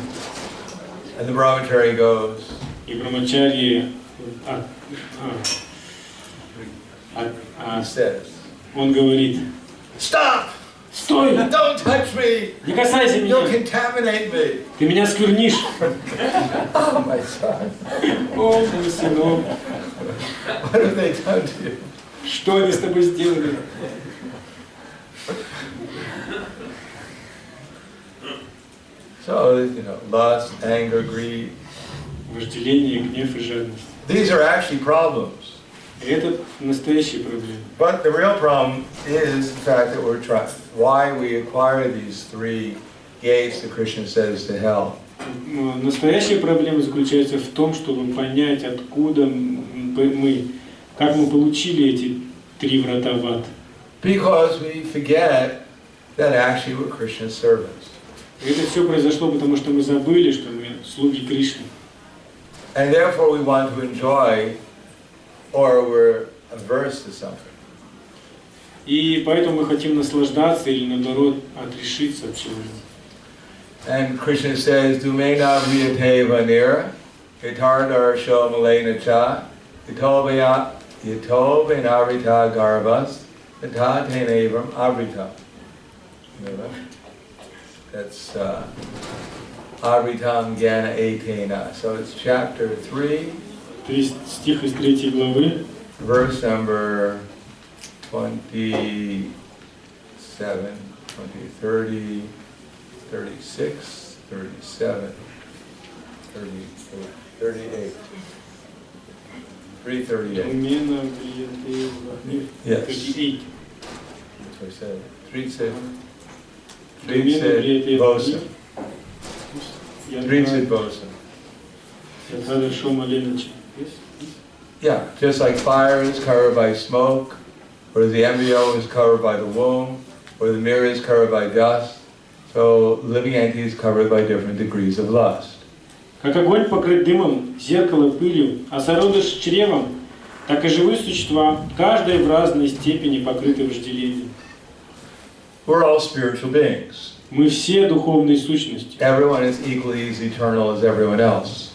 and the brahmachari goes, И брахмачари, he says, он говорит: "Stop! «Стой! Don't touch me! Не касайся You'll меня! contaminate me!" Ты меня сквернишь!» Oh, my son, О, мой сынок, what have they done to you? что они с тобой сделали? So, lust, anger, greed. Вожделение, гнев и жадность. These are actually problems. И это настоящие проблемы. But the real problem is the fact that we're trying, why we acquire these three gates that Krishna says to hell. Настоящая проблема заключается в том, чтобы понять, откуда мы, как мы получили эти три врата в ад. Because we forget that actually we're Krishna's servants. И это все произошло, потому что мы забыли, что мы слуги Кришны. And therefore we want to enjoy, or we're averse to something. И поэтому мы хотим наслаждаться или наоборот отрешиться от чего-либо. And Krishna says, Dumena Vriyate Vanira, Itardar Sho Malena Cha, Ito Benarita Garbas, Ita Tenevam Avrita. That's Avritam Gyana Etena. So it's chapter 3, Стих из 3 главы, verse number 27, 20, 30, 36, 37, 38. 338. Умена Yes. 38. That's what I said. 30 Умена Bosa. 30 Bosa. Ядхара Шома Ленача. Yeah, just like fire is covered by smoke, or the embryo is covered by the womb, or the mirror is covered by dust, so living entity is covered by different degrees of lust. Как огонь покрыт дымом, зеркало пылью, а зародыш чревом, так и живые существа, каждая в разной степени покрыты вожделением. We're all spiritual beings. Мы все духовные сущности. Everyone is equally as eternal as everyone else.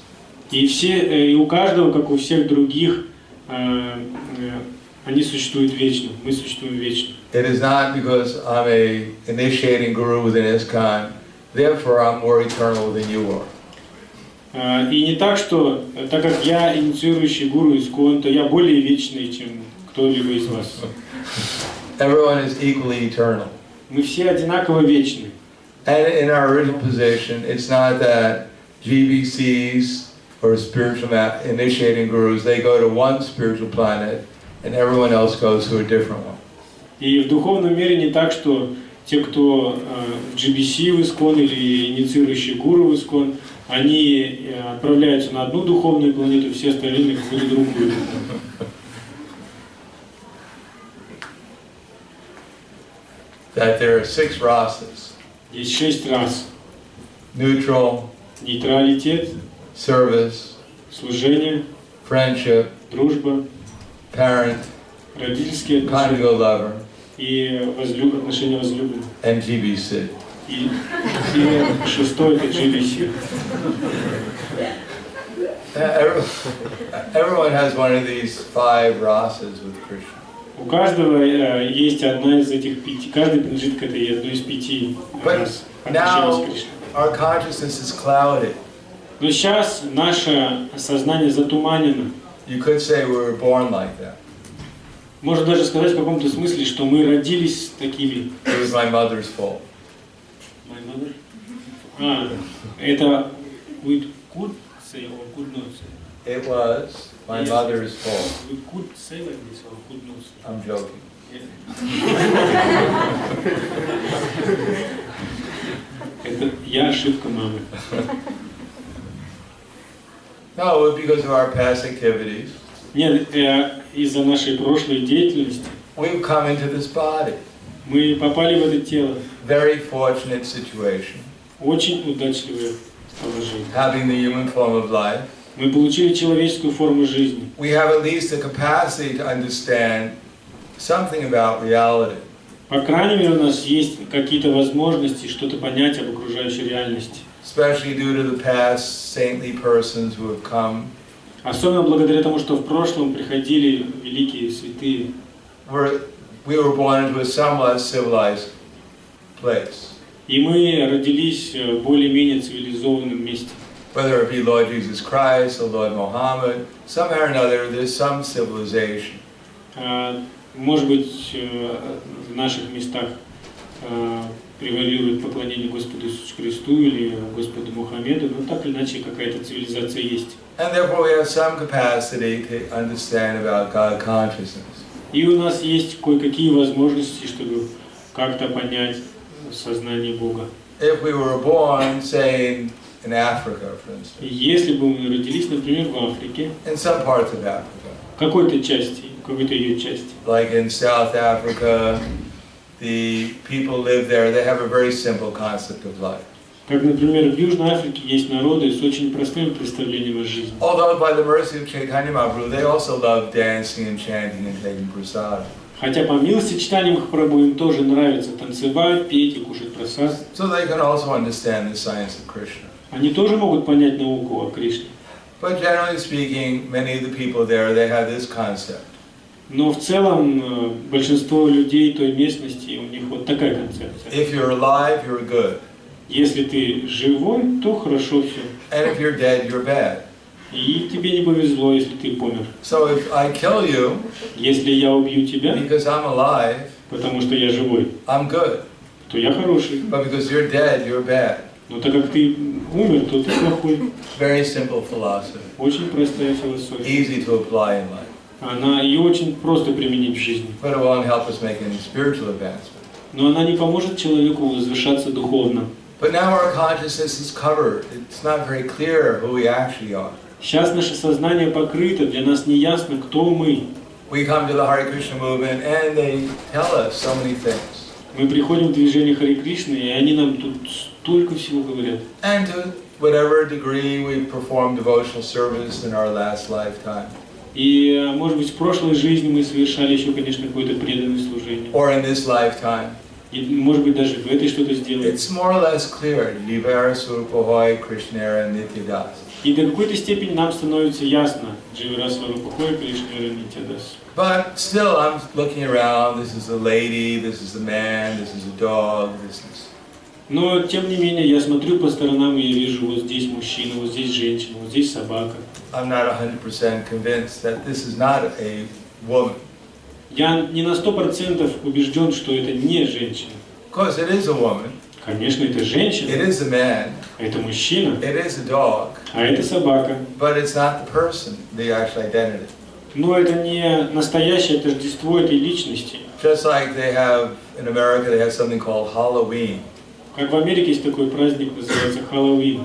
И у каждого, как у всех других, они существуют вечно. Мы существуем вечно. It is not because I'm a initiating guru within ISKCON, therefore I'm more eternal than you are. И не так, что так как я инициирующий гуру Искон, то я более вечный, чем кто-либо из вас. Everyone is equally eternal. Мы все одинаково вечны. And in our original position, it's not that GBCs or spiritual initiating gurus, they go to one spiritual planet and everyone else goes to a different one. И в духовном мире не так, что те, кто в GBC в Искон или инициирующие гуру в Искон, они отправляются на одну духовную планету, все остальные на какую-то другую. That there are 6 rasas. Есть 6 рас. Neutral, Нейтралитет, service, служение, friendship, дружба, parent, родительские отношения conjugal lover, и отношения возлюбленных. and GBC. И 6-й это GBC. Everyone has one of these 5 rasas with Krishna. У каждого есть одна из этих 5, каждый принадлежит к этой одной из 5 рас отношений с Кришной. Our consciousness is clouded. Но сейчас наше сознание затуманено. You could say we were born like that. Можно даже сказать в каком-то смысле, что мы родились такими. It was my mother's fault. Это we could say or could not say. It was my mother's fault. We could say like this or could not say. I'm joking. Это я ошибка мамы. No, because of our past activities. Нет, из-за нашей прошлой деятельности We've come into this body. мы попали в это тело. Very fortunate situation. Очень удачливое положение. Having the human form of life. Мы получили человеческую форму жизни. We have at least the capacity to understand something about reality. По крайней мере, у нас есть какие-то возможности что-то понять об окружающей реальности. Especially due to the past saintly persons who have come. Особенно благодаря тому, что в прошлом приходили великие святые. We were born into a somewhat civilized place. И мы родились в более-менее цивилизованном месте. Whether it be Lord Jesus Christ or Lord Muhammad, somehow or another there's some civilization. Может быть, в наших местах превалирует поклонение Господу Иисусу Христу или Господу Мухаммеду, но так или иначе какая-то цивилизация есть. And therefore we have some capacity to understand about God consciousness. И у нас есть кое-какие возможности, чтобы как-то понять сознание Бога. If we were born, say, in Africa, for instance, Если бы мы родились, например, в Африке, in some parts of Africa, в какой-то ее части, like in South Africa, the people live there, they have a very simple concept of life. как, например, в Южной Африке есть народы с очень простым представлением о жизни. Although by the mercy of Chaitanya Mahaprabhu, they also love dancing and chanting and taking prasad. Хотя по милости читания Махапрабху им тоже нравится танцевать, петь и кушать прасад. So they can also understand the science of Krishna. Они тоже могут понять науку о Кришне. But generally speaking, many of the people there, they have this concept. Но в целом большинство людей той местности, у них вот такая концепция. If you're alive, you're good. Если ты живой, то хорошо все. And if you're dead, you're bad. И тебе не повезло, если ты помер. So if I kill you, Если я убью тебя, because I'm alive, потому что я живой, I'm good. то я хороший. But because you're dead, you're bad. Но так как ты умер, то ты плохой. Very simple philosophy. Очень простая философия. Easy to apply in life. Ее очень просто применить в жизни. But it won't help us make any spiritual advancement. Но она не поможет человеку возвышаться духовно. But now our consciousness is covered. It's not very clear who we actually are. Сейчас наше сознание покрыто, для нас не ясно, кто мы. We come to the Hare Krishna movement and they tell us so many things. Мы приходим в движение Харе Кришны, и они нам тут столько всего говорят. And to whatever degree we perform devotional service in our last lifetime. И, может быть, в прошлой жизни мы совершали еще, конечно, какое-то преданное служение. Or in this lifetime. И, может быть, даже в этой что-то сделали. It's more or less clear. Jivara Swarupahoy Krishnera Nityadas. И до какой-то степени нам становится ясно, Дживара Сварупахой Кришнера Нитядас. But still, I'm looking around. This is a lady, this is a man, this is a dog, this is... Но, тем не менее, я смотрю по сторонам, и я вижу, вот здесь мужчина, вот здесь женщина, вот здесь собака. I'm not 100% convinced that this is not a woman. Я не на 100% убежден, что это не женщина. Of course, it is a woman. Конечно, это женщина, It is a man. это мужчина, It is a dog. а это собака. But it's not the person, the actual identity. Но это не настоящее тождество этой личности. Just like they have, in America, they have something called Halloween. Как в Америке есть такой праздник, называется Хэллоуин.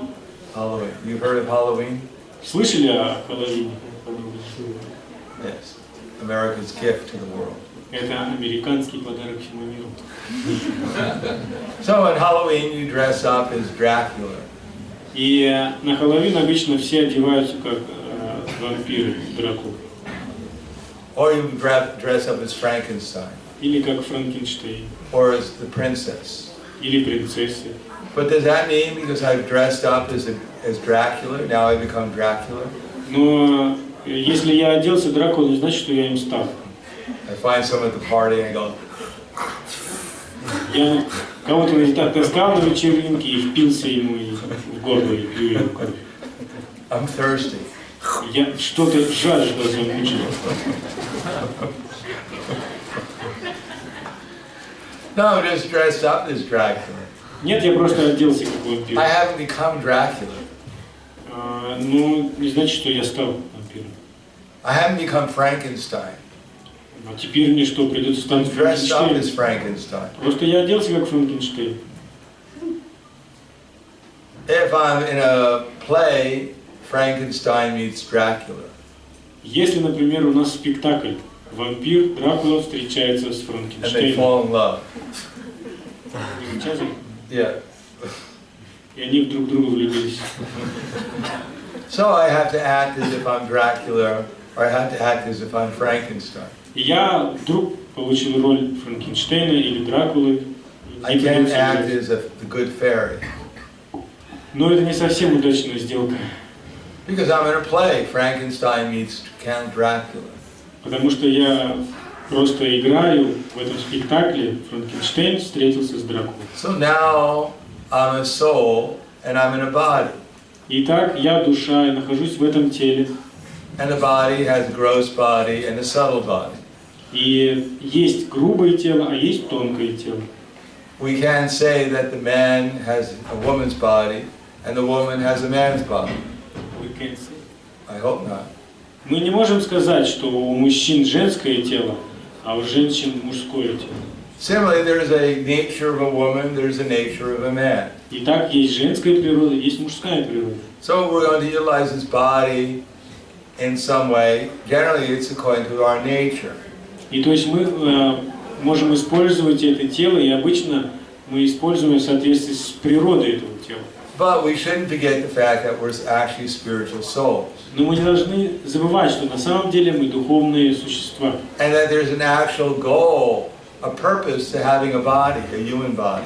Halloween. You've heard of Halloween? Слышали о Хэллоуине? Yes. America's gift to the world. Это американский подарок всему миру. So on Halloween, you dress up as Dracula. И на Хэллоуин обычно все одеваются как вампиры, Дракулы. Or you dress up as Frankenstein. Или как Франкенштейн. Or as the princess. Или принцессы. But does that mean because I've dressed up as Dracula, now I become Dracula? Но если я оделся Дракулой, не значит, что я им стал. I find someone at the party and I go, Я кого-то таскал на вечеринке и впился ему в горло и пью его кровь. I'm thirsty. Я что-то жажду замучил. No, I'm just dressed up as Dracula. Нет, я просто оделся как вампир. I haven't become Dracula. Ну, не значит, что я стал вампиром. I haven't become Frankenstein. А теперь мне что, придется стать I'm dressed up as Франкенштейном? Frankenstein. Просто я оделся как Франкенштейн. If I'm in a play, Frankenstein meets Dracula. Если, например, у нас спектакль, вампир Дракула встречается с And they Франкенштейном. fall in love. Yeah. И они друг в друга влюбились. So I have to act as if I'm Dracula, or I have to act as if I'm Frankenstein. И я вдруг получил роль Франкенштейна или Дракулы. I can't act as the good fairy. Но это не совсем удачная сделка. Because I'm in a play, Frankenstein meets Count Dracula. Потому что я просто играю в этом спектакле, Франкенштейн встретился с Дракулой. So now I'm a soul and I'm in a body. Итак, я душа и нахожусь в этом теле. And the body has a gross body and a subtle body. И есть грубое тело, а есть тонкое тело. We can't say that the man has a woman's body and the woman has a man's body. I hope not. Мы не можем сказать, что у мужчин женское тело, а у женщин мужское тело. Similarly, there's a nature of a woman, there's a nature of a man. Итак, есть женская природа, есть мужская природа. So we're going to utilize this body in some way. Generally, it's according to our nature. И то есть мы можем использовать это тело, и обычно мы используем в соответствии с природой этого тела. But we shouldn't forget the fact that we're actually spiritual souls. Но мы не должны забывать, что на самом деле мы духовные существа. And that there's an actual goal, a purpose to having a body, a human body.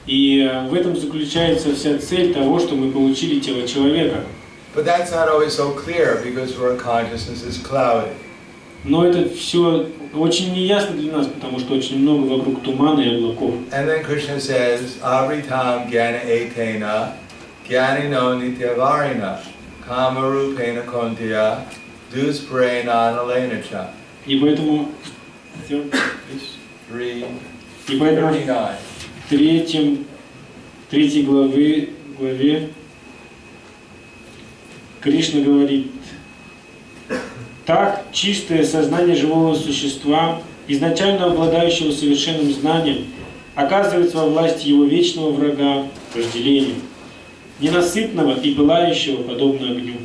И в этом заключается вся цель того, что мы получили тело человека. But that's not always so clear because our consciousness is clouded. Но это все очень неясно для нас, потому что очень много вокруг тумана и облаков. And then Krishna says, Avritam jnana etena, jnanino nityavarina, kamarupena kontya, dusprena nalenacha. И поэтому в третьей главе Кришна говорит: так чистое сознание живого существа, изначально обладающего совершенным знанием, оказывается во власти его вечного врага, вожделения, ненасытного и пылающего подобно огню.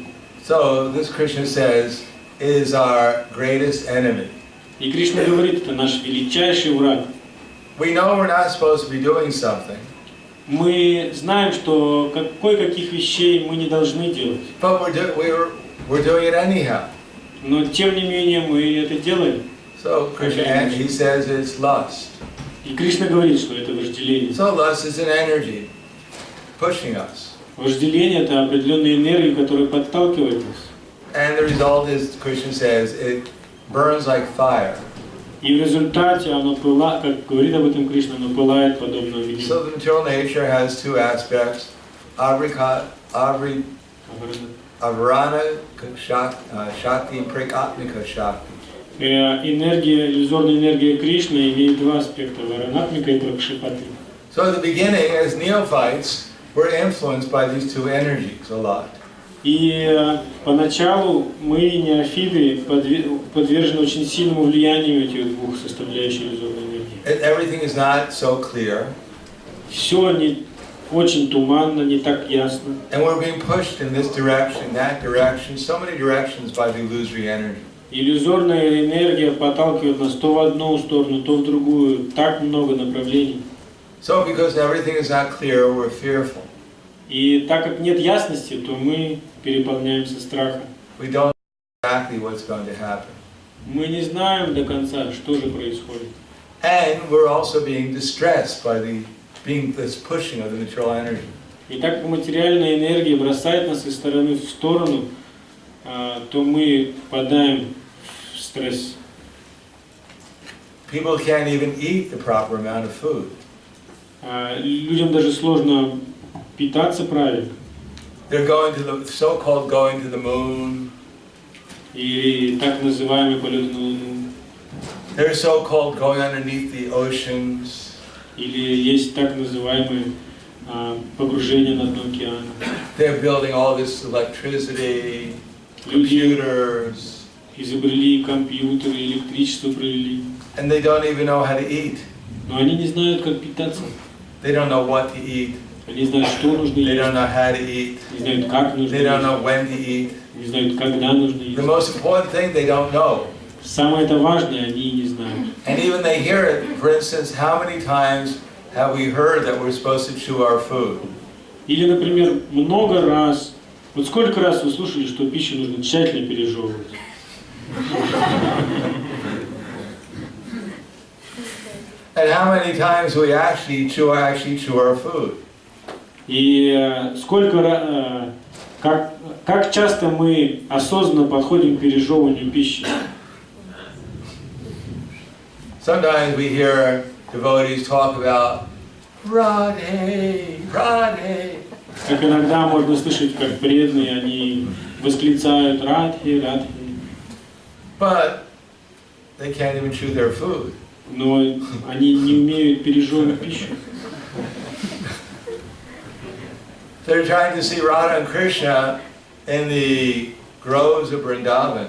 So this Krishna says is our greatest enemy. И Кришна говорит, это наш величайший враг. We know we're not supposed to be doing something. Мы знаем, что кое-каких вещей мы не должны делать. But we're doing it anyhow. Но тем не менее мы это делаем. So Krishna, and he says it's lust. И Кришна говорит, что это вожделение. So lust is an energy pushing us. Вожделение – это определенная энергия, которая подталкивает нас. And the result is, Krishna says, it burns like fire. И в результате оно пылает, как говорит об этом Кришна, оно пылает подобно огню. So the material nature has two aspects: avarana shakti and prakatmika shakti. Энергия, иллюзорная энергия Кришны имеет два аспекта: варанатмика и пракшипати. So at the beginning, as neophytes, we're influenced by these two energies a lot. И поначалу мы, неофиты, подвержены очень сильному влиянию этих двух составляющих иллюзорной энергии. Everything is not so clear. Все не очень туманно, не так ясно. And we're being pushed in this direction, that direction, so many directions by the illusory energy. Иллюзорная энергия подталкивает нас то в одну сторону, то в другую, так много направлений. So because everything is not clear, we're fearful. И так как нет ясности, то мы переполняемся страхом. We don't know exactly what's going to happen. Мы не знаем до конца, что же происходит. And we're also being distressed by this pushing of the material energy. И так как материальная энергия бросает нас из стороны в сторону, то мы впадаем в стресс. People can't even eat the proper amount of food. Людям даже сложно питаться правильно. They're going to the so-called going to the moon. Или так называемый полет на Луну. They're so-called going underneath the oceans. Или есть так называемое погружение на дно океана. They're building all this electricity, Люди computers, изобрели компьютеры, электричество провели. and they don't even know how to eat. Но они не знают, как питаться. They don't know what to eat. Они не знают, что нужно They есть. don't know how to eat. Не знают, как нужно They don't есть. know when to eat. Не знают, когда нужно The есть. most important thing they don't know. Самое это важное они не знают. And even they hear it. For instance, how many times have we heard that we're supposed to chew our food? Или, например, много раз, вот сколько раз вы слушали, что пищу нужно тщательно пережевывать? And how many times we actually chew our food? И как часто мы осознанно подходим к пережевыванию пищи? Sometimes we hear devotees talk about Radhe, Radhe. Как иногда можно слышать, как преданные, они восклицают «Радхи, Радхи», But they can't even chew their food. но они не умеют пережевывать пищу. They're trying to see Radha and Krishna in the groves of Vrindavan.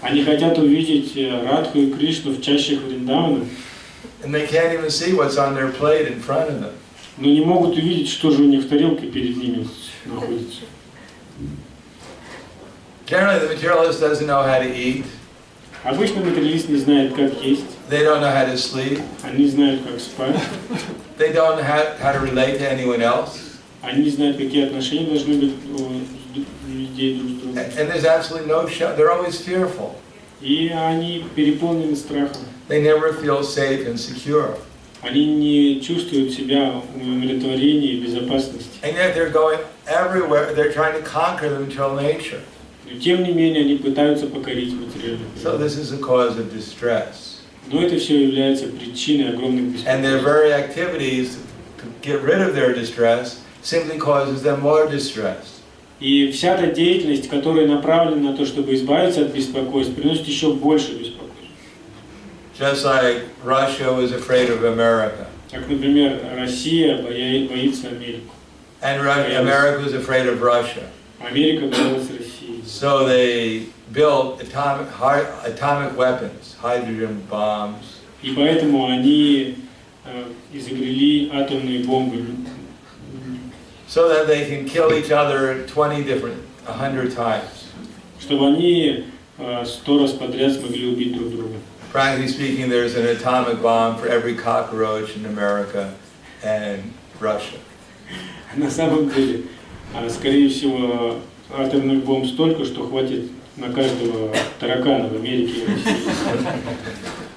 Они хотят увидеть Радху и Кришну в чащах Вриндавана, And they can't even see what's on their plate in front of them. но не могут увидеть, что же у них в тарелке перед ними находится. Generally, the materialist doesn't know how to eat. Обычно материалист не знает, как есть, They don't know how to sleep. они не знают, как спать, They don't know how to relate to anyone else. они не знают, какие отношения должны быть у людей друг с другом. And there's absolutely no show. They're always fearful. И они переполнены страхом. They never feel safe and secure. Они не чувствуют себя в умиротворении и безопасности. And yet they're going everywhere. They're trying to conquer the material nature. Но тем не менее они пытаются покорить материальную So природу. this is a cause of distress. Но это все является причиной огромных And their беспокойств. very activities to get rid of their distress simply causes them more distress. И вся та деятельность, которая направлена на то, чтобы избавиться от беспокойств, приносит еще больше беспокойств. Just like Russia was afraid of America. Как, например, Россия боится Америку. And America was afraid of Russia. Америка боялась России. So they built atomic weapons, hydrogen bombs. И поэтому они изобрели атомные бомбы, So that they can kill each other 100 times. чтобы они 100 раз подряд смогли убить друг друга. Practically speaking, there's an atomic bomb for every cockroach in America and Russia. На самом деле, скорее всего, атомных бомб столько, что хватит на каждого таракана в Америке и России.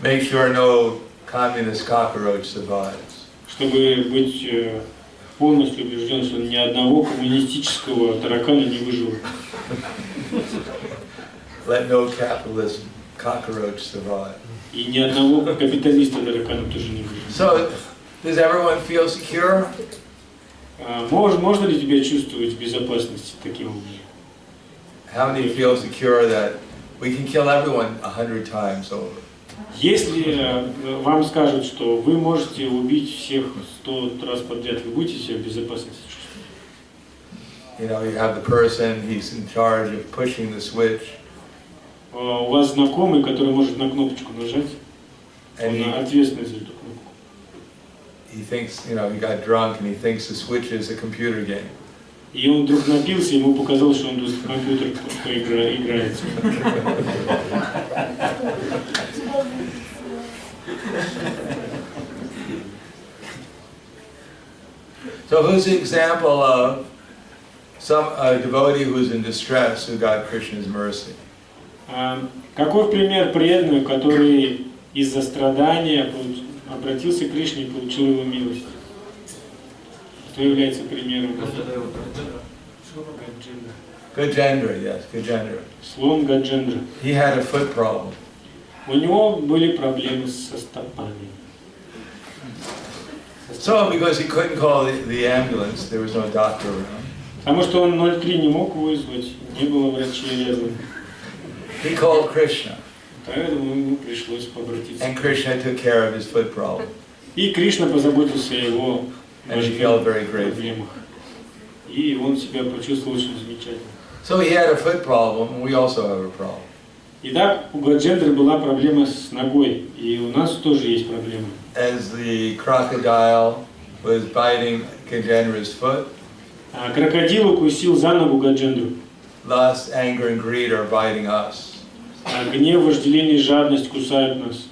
Make sure no communist cockroach survives. Чтобы быть полностью убежден, что ни одного коммунистического таракана не выжило. Let no capitalist cockroach survive. И ни одного капиталиста таракана тоже не будет. So, does everyone feel secure? Можно ли тебя чувствовать в безопасности таким образом? How many feel secure that we can kill everyone 100 times over? Если вам скажут, что вы можете убить всех 100 раз подряд, вы будете себя в безопасности чувствовать? You know, you have the person, he's in charge of pushing the switch. У вас знакомый, который может на кнопочку нажать, And он ответственный за эту кнопку. he thinks, you know, he got drunk and he thinks the switch is a computer game. И он вдруг напился, ему показалось, что он тут в компьютер играется. So who's the example of a devotee who's in distress who got Krishna's mercy? Каков пример преданного, который из-за страдания обратился к Кришне и получил его милость? Кто является примером? Gajendra, yes, Gajendra. Слон Гаджендра. He had a foot problem. У него были проблемы со стопами. So because he couldn't call the ambulance, there was no doctor around. Потому что он 03 не мог вызвать, не было врачей рядом. He called Krishna. Поэтому ему пришлось обратиться. And Krishna took care of his foot problem. И Кришна позаботился о его And he felt very grateful. проблемах. И он себя почувствовал очень замечательно. So he had a foot problem, and we also have a problem. Итак, у Гаджендры была проблема с ногой, и у нас тоже есть проблема. As the crocodile was biting Gajendra's foot, Крокодил укусил за ногу Гаджендру. lust, anger, and greed are biting us. Гнев, вожделение и жадность кусают нас.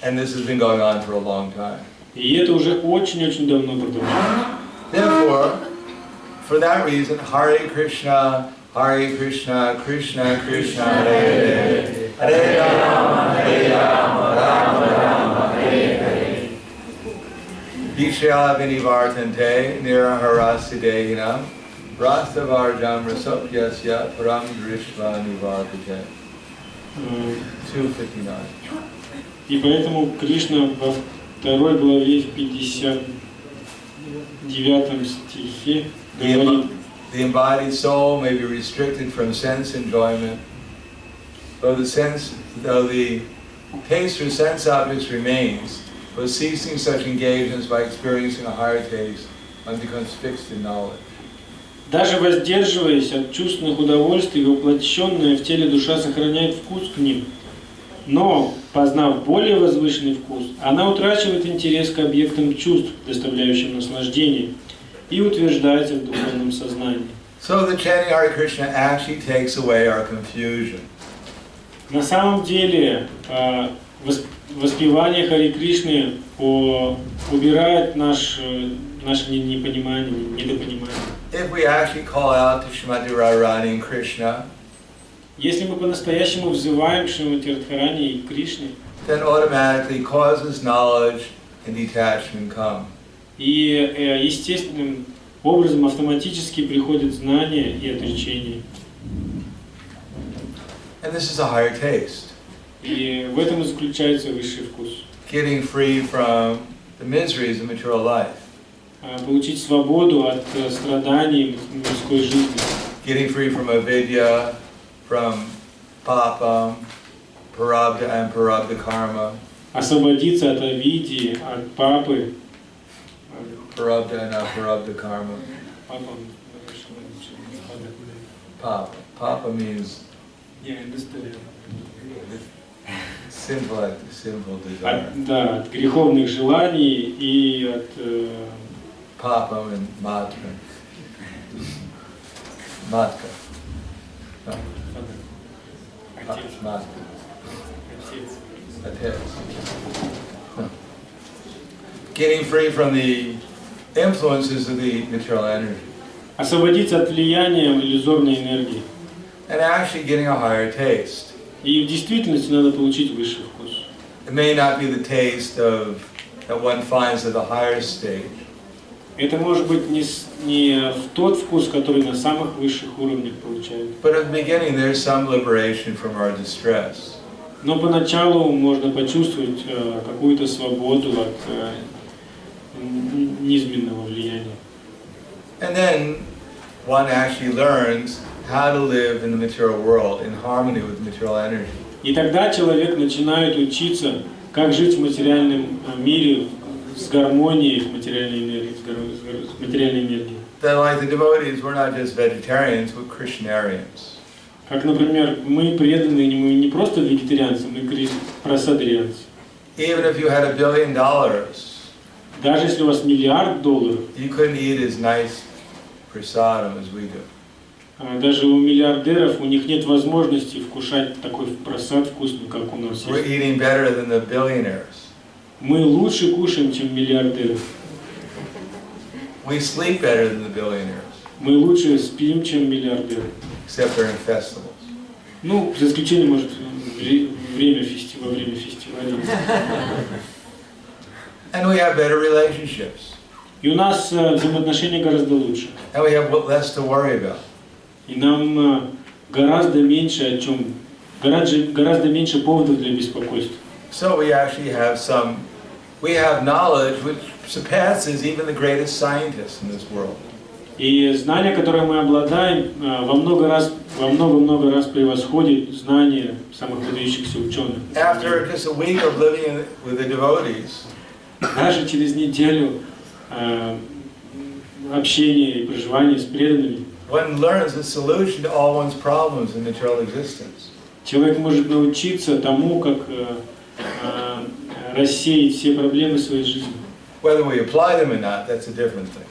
And this has been going on for a long time. И это уже очень-очень давно продолжается. Therefore, for that reason, Hare Krishna, Krishna Krishna, Hare Hare, Hare Rama, Rama Rama, Hare Hare. Vishya vinivartante, niraharasidehinam, rastavarjam rasopyasya, param drishva nivartate. 259. И поэтому Кришна во 2 главе, в 59 стихе говорит: The embodied soul may be restricted from sense enjoyment, though the taste for sense objects remains, but ceasing such engagements by experiencing a higher taste, one becomes fixed in knowledge. Даже воздерживаясь от чувственных удовольствий, воплощенная в теле душа сохраняет вкус к ним. Но, познав более возвышенный вкус, она утрачивает интерес к объектам чувств, доставляющим наслаждение, и утверждается в духовном сознании. So the chanting Hare Krishna actually takes away our confusion. На самом деле, воспевание Харе Кришны убирает наше непонимание, недопонимание. If we actually call out to Srimati Radharani and Krishna, Если мы по-настоящему взываем к Шримати Радхарани и Кришне, then automatically causes, knowledge, and detachment come. и естественным образом автоматически приходит знание и отречение. And this is a higher taste. И в этом и заключается высший вкус. Getting free from the miseries of material life. Получить свободу от страданий мирской жизни. Getting free from avidya, from papa, prarabdha and prarabdha karma. Освободиться от авидии, от папы. Prarabdha and aprarabdha karma. Papa means sinful desire. Да, от греховных желаний и от... Papa and matra. Matka. No. Отец. Matka. Отец. No. Getting free from the influences of the material energy. Освободиться от влияния иллюзорной энергии. And actually getting a higher taste. И в действительности надо получить высший вкус. It may not be the taste of that one finds at the higher stage. Это может быть не в тот вкус, который на самых высших уровнях получают. But at the beginning, there's some liberation from our distress. Но поначалу можно почувствовать какую-то свободу от низменного влияния. And then one actually learns how to live in the material world in harmony with material energy. И тогда человек начинает учиться, как жить в материальном мире с гармонией в материальной энергии, с материальной энергией. That like the devotees, we're not just vegetarians, we're Krishnarians. Как, например, мы преданные, мы не просто вегетарианцы, мы прасадрианцы. Even if you had $1 billion, Даже если у вас $1 миллиард, you couldn't eat as nice prasadam as we do. Даже у миллиардеров, у них нет возможности вкушать такой прасад вкусный, как у нас We're есть. eating better than the billionaires. Мы лучше кушаем, чем миллиардеры. We sleep better than the billionaires, Мы лучше спим, чем миллиардеры. except during festivals. Ну, за исключением, может, во время фестивалей. And we have better relationships. И у нас взаимоотношения гораздо лучше. And we have less to worry about. И нам гораздо меньше гораздо меньше поводов для беспокойства. So we actually have we have knowledge which surpasses even the greatest scientists in this world. И знания, которые мы обладаем, во много раз превосходит знания самых выдающихся ученых. After just a week of living with the devotees, Даже через неделю общения и проживания с преданными, one learns the solution to all one's problems in material existence. человек может научиться тому, как рассеять все проблемы своей жизни. Whether we apply them or not, that's a different thing.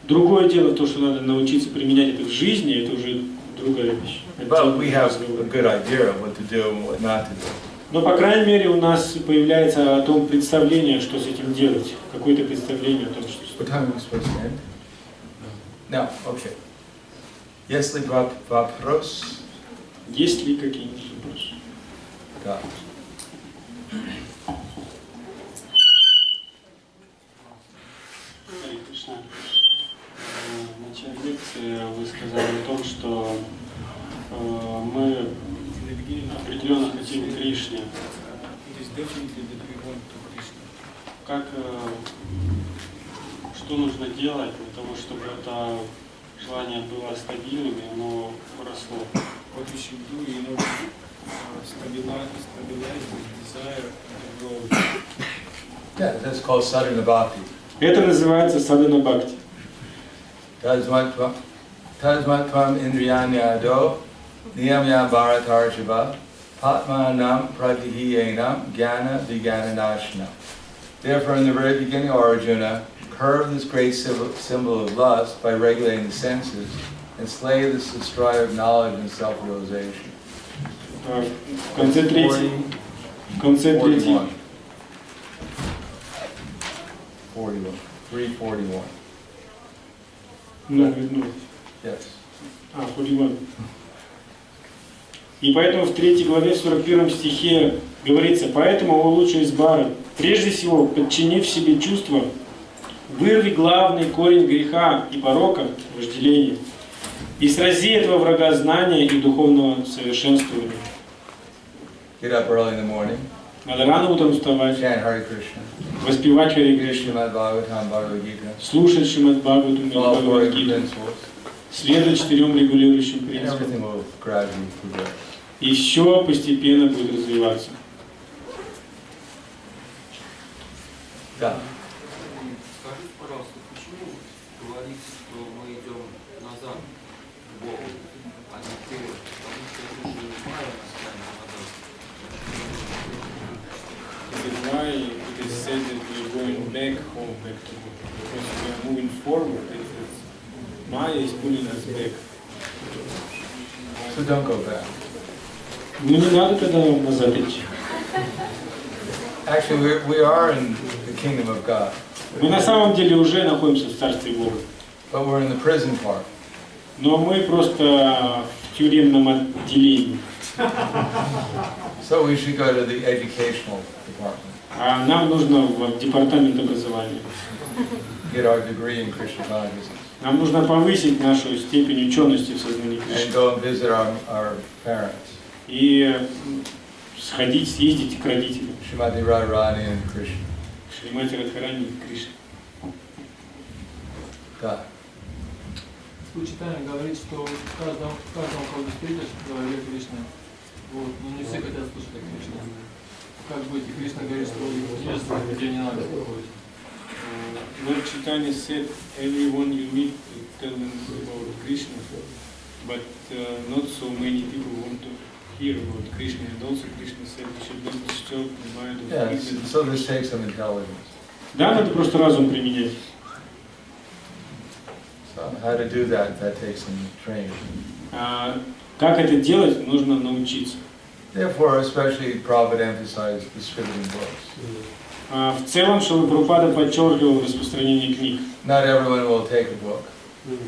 Другое дело то, что надо научиться применять это в жизни, это уже другая вещь. But we have a good idea of what to do and what not to do. Но, по крайней мере, у нас появляется о том представление, что с этим делать. Какое-то представление о том, что... What time are we supposed to end? No, okay. Есть ли вопрос? Есть ли какие-нибудь вопросы? Да. Харе Кришна. В начале лекции вы сказали о том, что мы определенно хотим к Кришне. Как, что нужно делать для того, чтобы это желание было стабильным и оно росло? What we should do, stabilize this desire and grow. Yeah, that's called sadhana bhakti. Это называется садхана бхакти. Tasmatvam indriyanyado niyamya bharatarshava patmanam pratihiyenam jnana vijnananashna. Therefore, in the very beginning, O Arjuna, curb this great symbol of lust by regulating the senses and slay this destroyer of knowledge and self-realization. В конце третьей... 41. 341. Ну, видно. Yes. 41. И поэтому в 3 главе, в 41 стихе говорится: «Поэтому, о лучший из бары, прежде всего, подчинив себе чувства, вырви главный корень греха и порока, вожделения, и срази этого врага знания и духовного совершенствования». Get up early in the morning, Надо рано утром вставать, chant Hare Krishna, воспевать Харе Кришна, Srimad Bhagavatam, Bhagavad Gita, слушать Шримад Бхагаватам или follow four Бхагавад-гиту, principles, следовать 4 регулирующим and принципам. everything will gradually progress. И все постепенно будет развиваться. Да. Скажите, пожалуйста, почему говорится, что мы идем назад к Богу, а не вперед? Потому что это же неправильно станет назад. Why it is said that we are going back home, back to God? Because we are moving forward, and Maya is pulling us back. So don't go back. Ну не надо тогда назад идти. Actually, we are in the kingdom of God, Мы на самом деле уже находимся в Царстве Бога. but we're in the prison part. Но мы просто в тюремном отделении. So we should go to the educational department. А нам нужно в департамент образования. get our degree in Krishna consciousness Нам нужно повысить нашу степень учености в сознании and Кришны. go and visit our parents, И сходить, съездить к родителям. Srimati Radharani and Krishna. Шримати Радхарани и Кришна. Да. Читание говорит, что каждому, кого встретишь, говорит Кришна. Вот, но не все хотят слушать о Кришне. Как быть? И Кришна говорит, что есть, где не надо проходить. Lord Chaitanya said, everyone you meet, tell them about Krishna, but not so many people want to hear about Krishna. And also Krishna said, you should not disturb the mind of Yeah, ignorance. so this takes some intelligence. Да, надо просто разум применять. So how to do that takes some training. Как это делать, нужно научиться. Therefore, especially Prabhupada emphasized distributing books. В целом, Шрила Прабхупада подчеркивал распространение книг. Not everyone will take a book,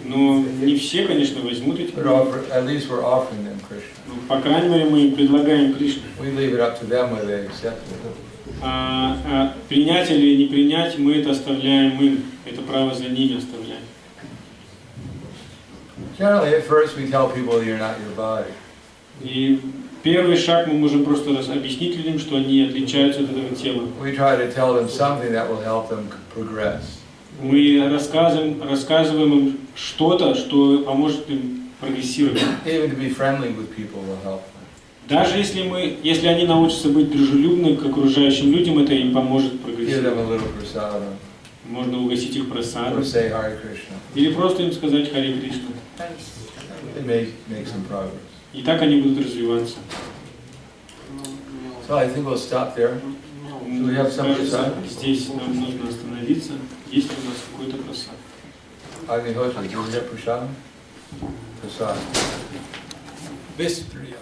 Но не все, конечно, возьмут эти but книги. at least we're offering them Krishna. Но, по крайней мере, мы им предлагаем Кришну. We leave it up to them whether they accept it. Принять или не принять, мы это оставляем им. Это право за ними оставляем. Generally, at first we tell people you're not your body. И первый шаг мы можем просто объяснить людям, что они отличаются от этого тела. We try to tell them something that will help them progress. Мы рассказываем им что-то, что поможет им прогрессировать. Even to be friendly with people will help them. Даже если они научатся быть дружелюбны к окружающим людям, это им поможет Give them прогрессировать. a little prasada, Можно угостить их or просадом. say Hare Krishna. Или просто им сказать Харе Кришна. They may make some progress. И так они будут развиваться. So I think we'll stop there. Do we have some Кажется, prasad? здесь нам нужно остановиться. Есть ли у нас какой-то просад? Agnihotra, do we have prasad? Prasad. Бестрия.